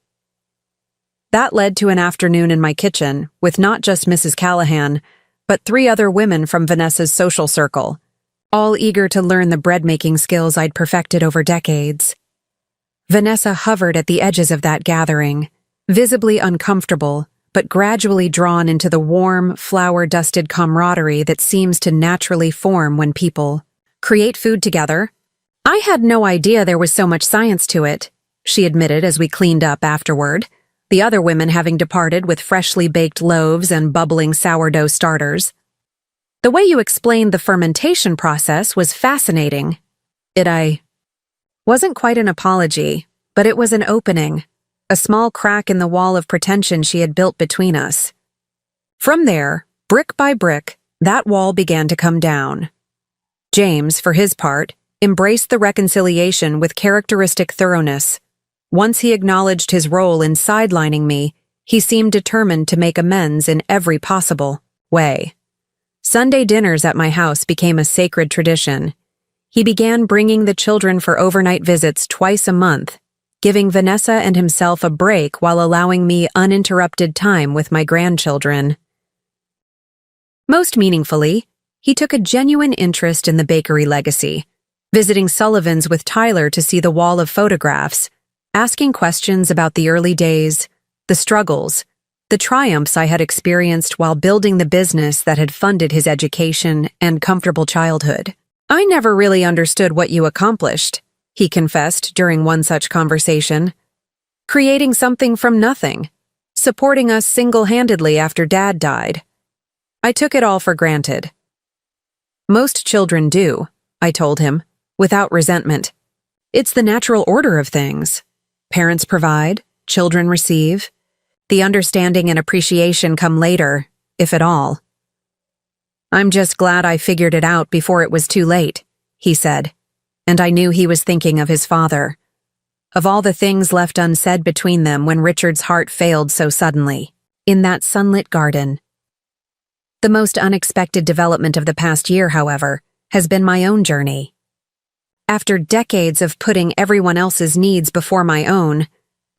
That led to an afternoon in my kitchen with not just Mrs. Callahan, but 3 other women from Vanessa's social circle, all eager to learn the bread-making skills I'd perfected over decades. Vanessa hovered at the edges of that gathering, visibly uncomfortable, but gradually drawn into the warm, flour-dusted camaraderie that seems to naturally form when people create food together. "I had no idea there was so much science to it," she admitted as we cleaned up afterward, the other women having departed with freshly baked loaves and bubbling sourdough starters. "The way you explained the fermentation process was fascinating." I wasn't quite an apology, but it was an opening, a small crack in the wall of pretension she had built between us. From there, brick by brick, that wall began to come down. James, for his part, embraced the reconciliation with characteristic thoroughness. Once he acknowledged his role in sidelining me, he seemed determined to make amends in every possible way. Sunday dinners at my house became a sacred tradition. He began bringing the children for overnight visits twice a month, giving Vanessa and himself a break while allowing me uninterrupted time with my grandchildren. Most meaningfully, he took a genuine interest in the bakery legacy, visiting Sullivan's with Tyler to see the wall of photographs, asking questions about the early days, the struggles, the triumphs I had experienced while building the business that had funded his education and comfortable childhood. "I never really understood what you accomplished," he confessed during one such conversation. "Creating something from nothing, supporting us single-handedly after Dad died. I took it all for granted." "Most children do," I told him, without resentment. "It's the natural order of things. Parents provide, children receive. The understanding and appreciation come later, if at all." "I'm just glad I figured it out before it was too late," he said, and I knew he was thinking of his father, of all the things left unsaid between them when Richard's heart failed so suddenly, in that sunlit garden. The most unexpected development of the past year, however, has been my own journey. After decades of putting everyone else's needs before my own,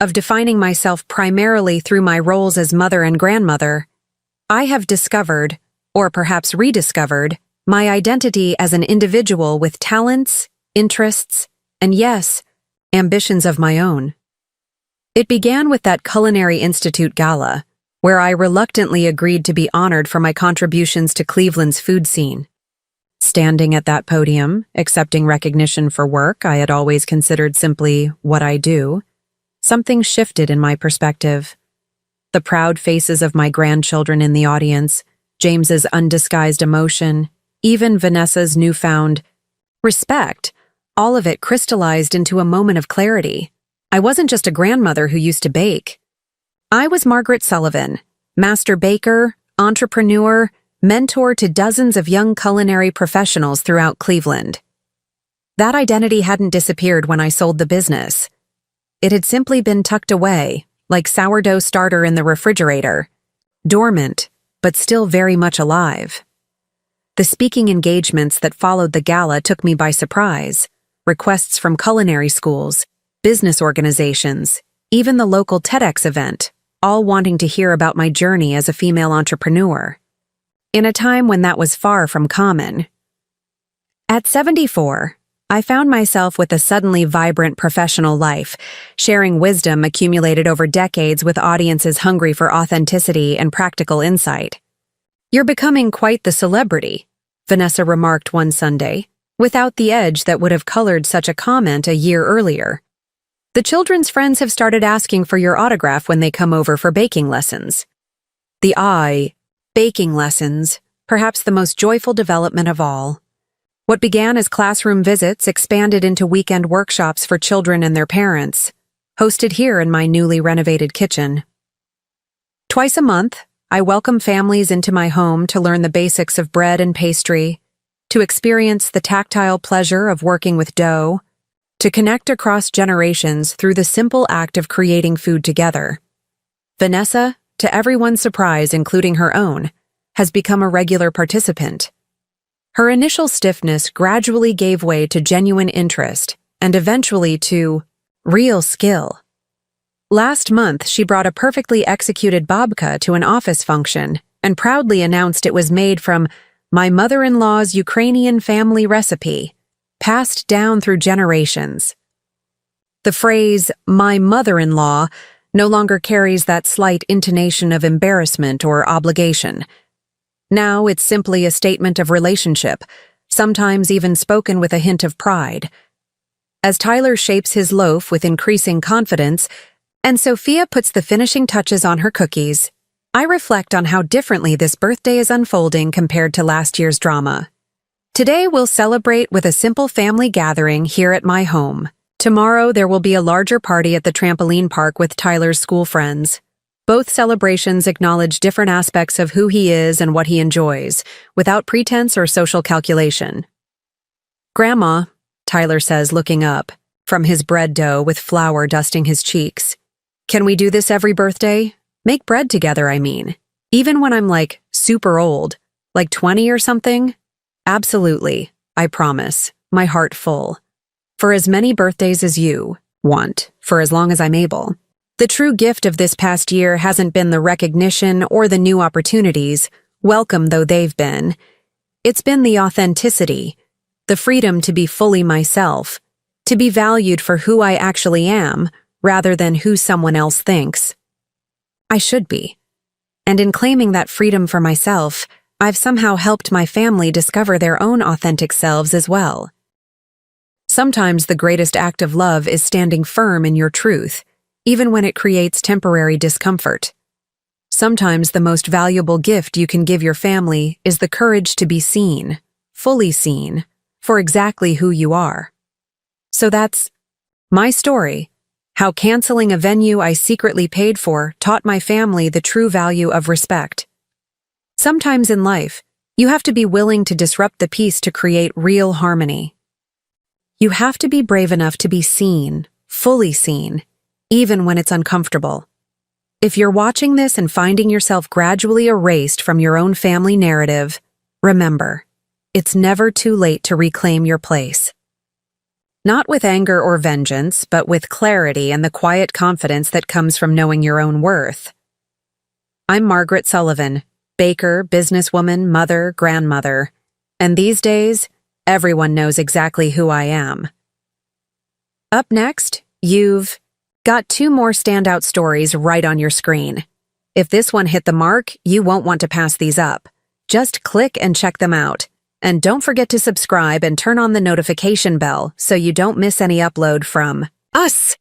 of defining myself primarily through my roles as mother and grandmother, I have discovered, or perhaps rediscovered, my identity as an individual with talents, interests, and yes, ambitions of my own. It began with that Culinary Institute gala, where I reluctantly agreed to be honored for my contributions to Cleveland's food scene. Standing at that podium, accepting recognition for work I had always considered simply what I do, something shifted in my perspective. The proud faces of my grandchildren in the audience, James's undisguised emotion, even Vanessa's newfound respect, all of it crystallized into a moment of clarity. I wasn't just a grandmother who used to bake. I was Margaret Sullivan, master baker, entrepreneur, mentor to dozens of young culinary professionals throughout Cleveland. That identity hadn't disappeared when I sold the business. It had simply been tucked away, like sourdough starter in the refrigerator, dormant, but still very much alive. The speaking engagements that followed the gala took me by surprise. Requests from culinary schools, business organizations, even the local TEDx event, all wanting to hear about my journey as a female entrepreneur. In a time when that was far from common. At 74, I found myself with a suddenly vibrant professional life, sharing wisdom accumulated over decades with audiences hungry for authenticity and practical insight. "You're becoming quite the celebrity," Vanessa remarked one Sunday, without the edge that would have colored such a comment a year earlier. "The children's friends have started asking for your autograph when they come over for baking lessons." Baking lessons, perhaps the most joyful development of all. What began as classroom visits expanded into weekend workshops for children and their parents, hosted here in my newly renovated kitchen. Twice a month, I welcome families into my home to learn the basics of bread and pastry, to experience the tactile pleasure of working with dough, to connect across generations through the simple act of creating food together. Vanessa, to everyone's surprise, including her own, has become a regular participant. Her initial stiffness gradually gave way to genuine interest and eventually to real skill. Last month, she brought a perfectly executed babka to an office function and proudly announced it was made from my mother-in-law's Ukrainian family recipe, passed down through generations. The phrase, "my mother-in-law," no longer carries that slight intonation of embarrassment or obligation. Now it's simply a statement of relationship, sometimes even spoken with a hint of pride. As Tyler shapes his loaf with increasing confidence, and Sophia puts the finishing touches on her cookies, I reflect on how differently this birthday is unfolding compared to last year's drama. Today we'll celebrate with a simple family gathering here at my home. Tomorrow there will be a larger party at the trampoline park with Tyler's school friends. Both celebrations acknowledge different aspects of who he is and what he enjoys, without pretense or social calculation. "Grandma," Tyler says, looking up, from his bread dough with flour dusting his cheeks. "Can we do this every birthday? Make bread together, I mean. Even when I'm like super old, like 20 or something?" "Absolutely, I promise, my heart full. For as many birthdays as you want, for as long as I'm able. The true gift of this past year hasn't been the recognition or the new opportunities, welcome though they've been. It's been the authenticity, the freedom to be fully myself, to be valued for who I actually am, rather than who someone else thinks I should be. And in claiming that freedom for myself, I've somehow helped my family discover their own authentic selves as well. Sometimes the greatest act of love is standing firm in your truth, even when it creates temporary discomfort. Sometimes the most valuable gift you can give your family is the courage to be seen, fully seen, for exactly who you are. So that's my story, how canceling a venue I secretly paid for taught my family the true value of respect. Sometimes in life, you have to be willing to disrupt the peace to create real harmony. You have to be brave enough to be seen, fully seen, even when it's uncomfortable. If you're watching this and finding yourself gradually erased from your own family narrative, remember, it's never too late to reclaim your place. Not with anger or vengeance, but with clarity and the quiet confidence that comes from knowing your own worth. I'm Margaret Sullivan, baker, businesswoman, mother, grandmother. And these days, everyone knows exactly who I am. Up next, you've got 2 more standout stories right on your screen. If this one hit the mark, you won't want to pass these up. Just click and check them out. And don't forget to subscribe and turn on the notification bell so you don't miss any upload from us.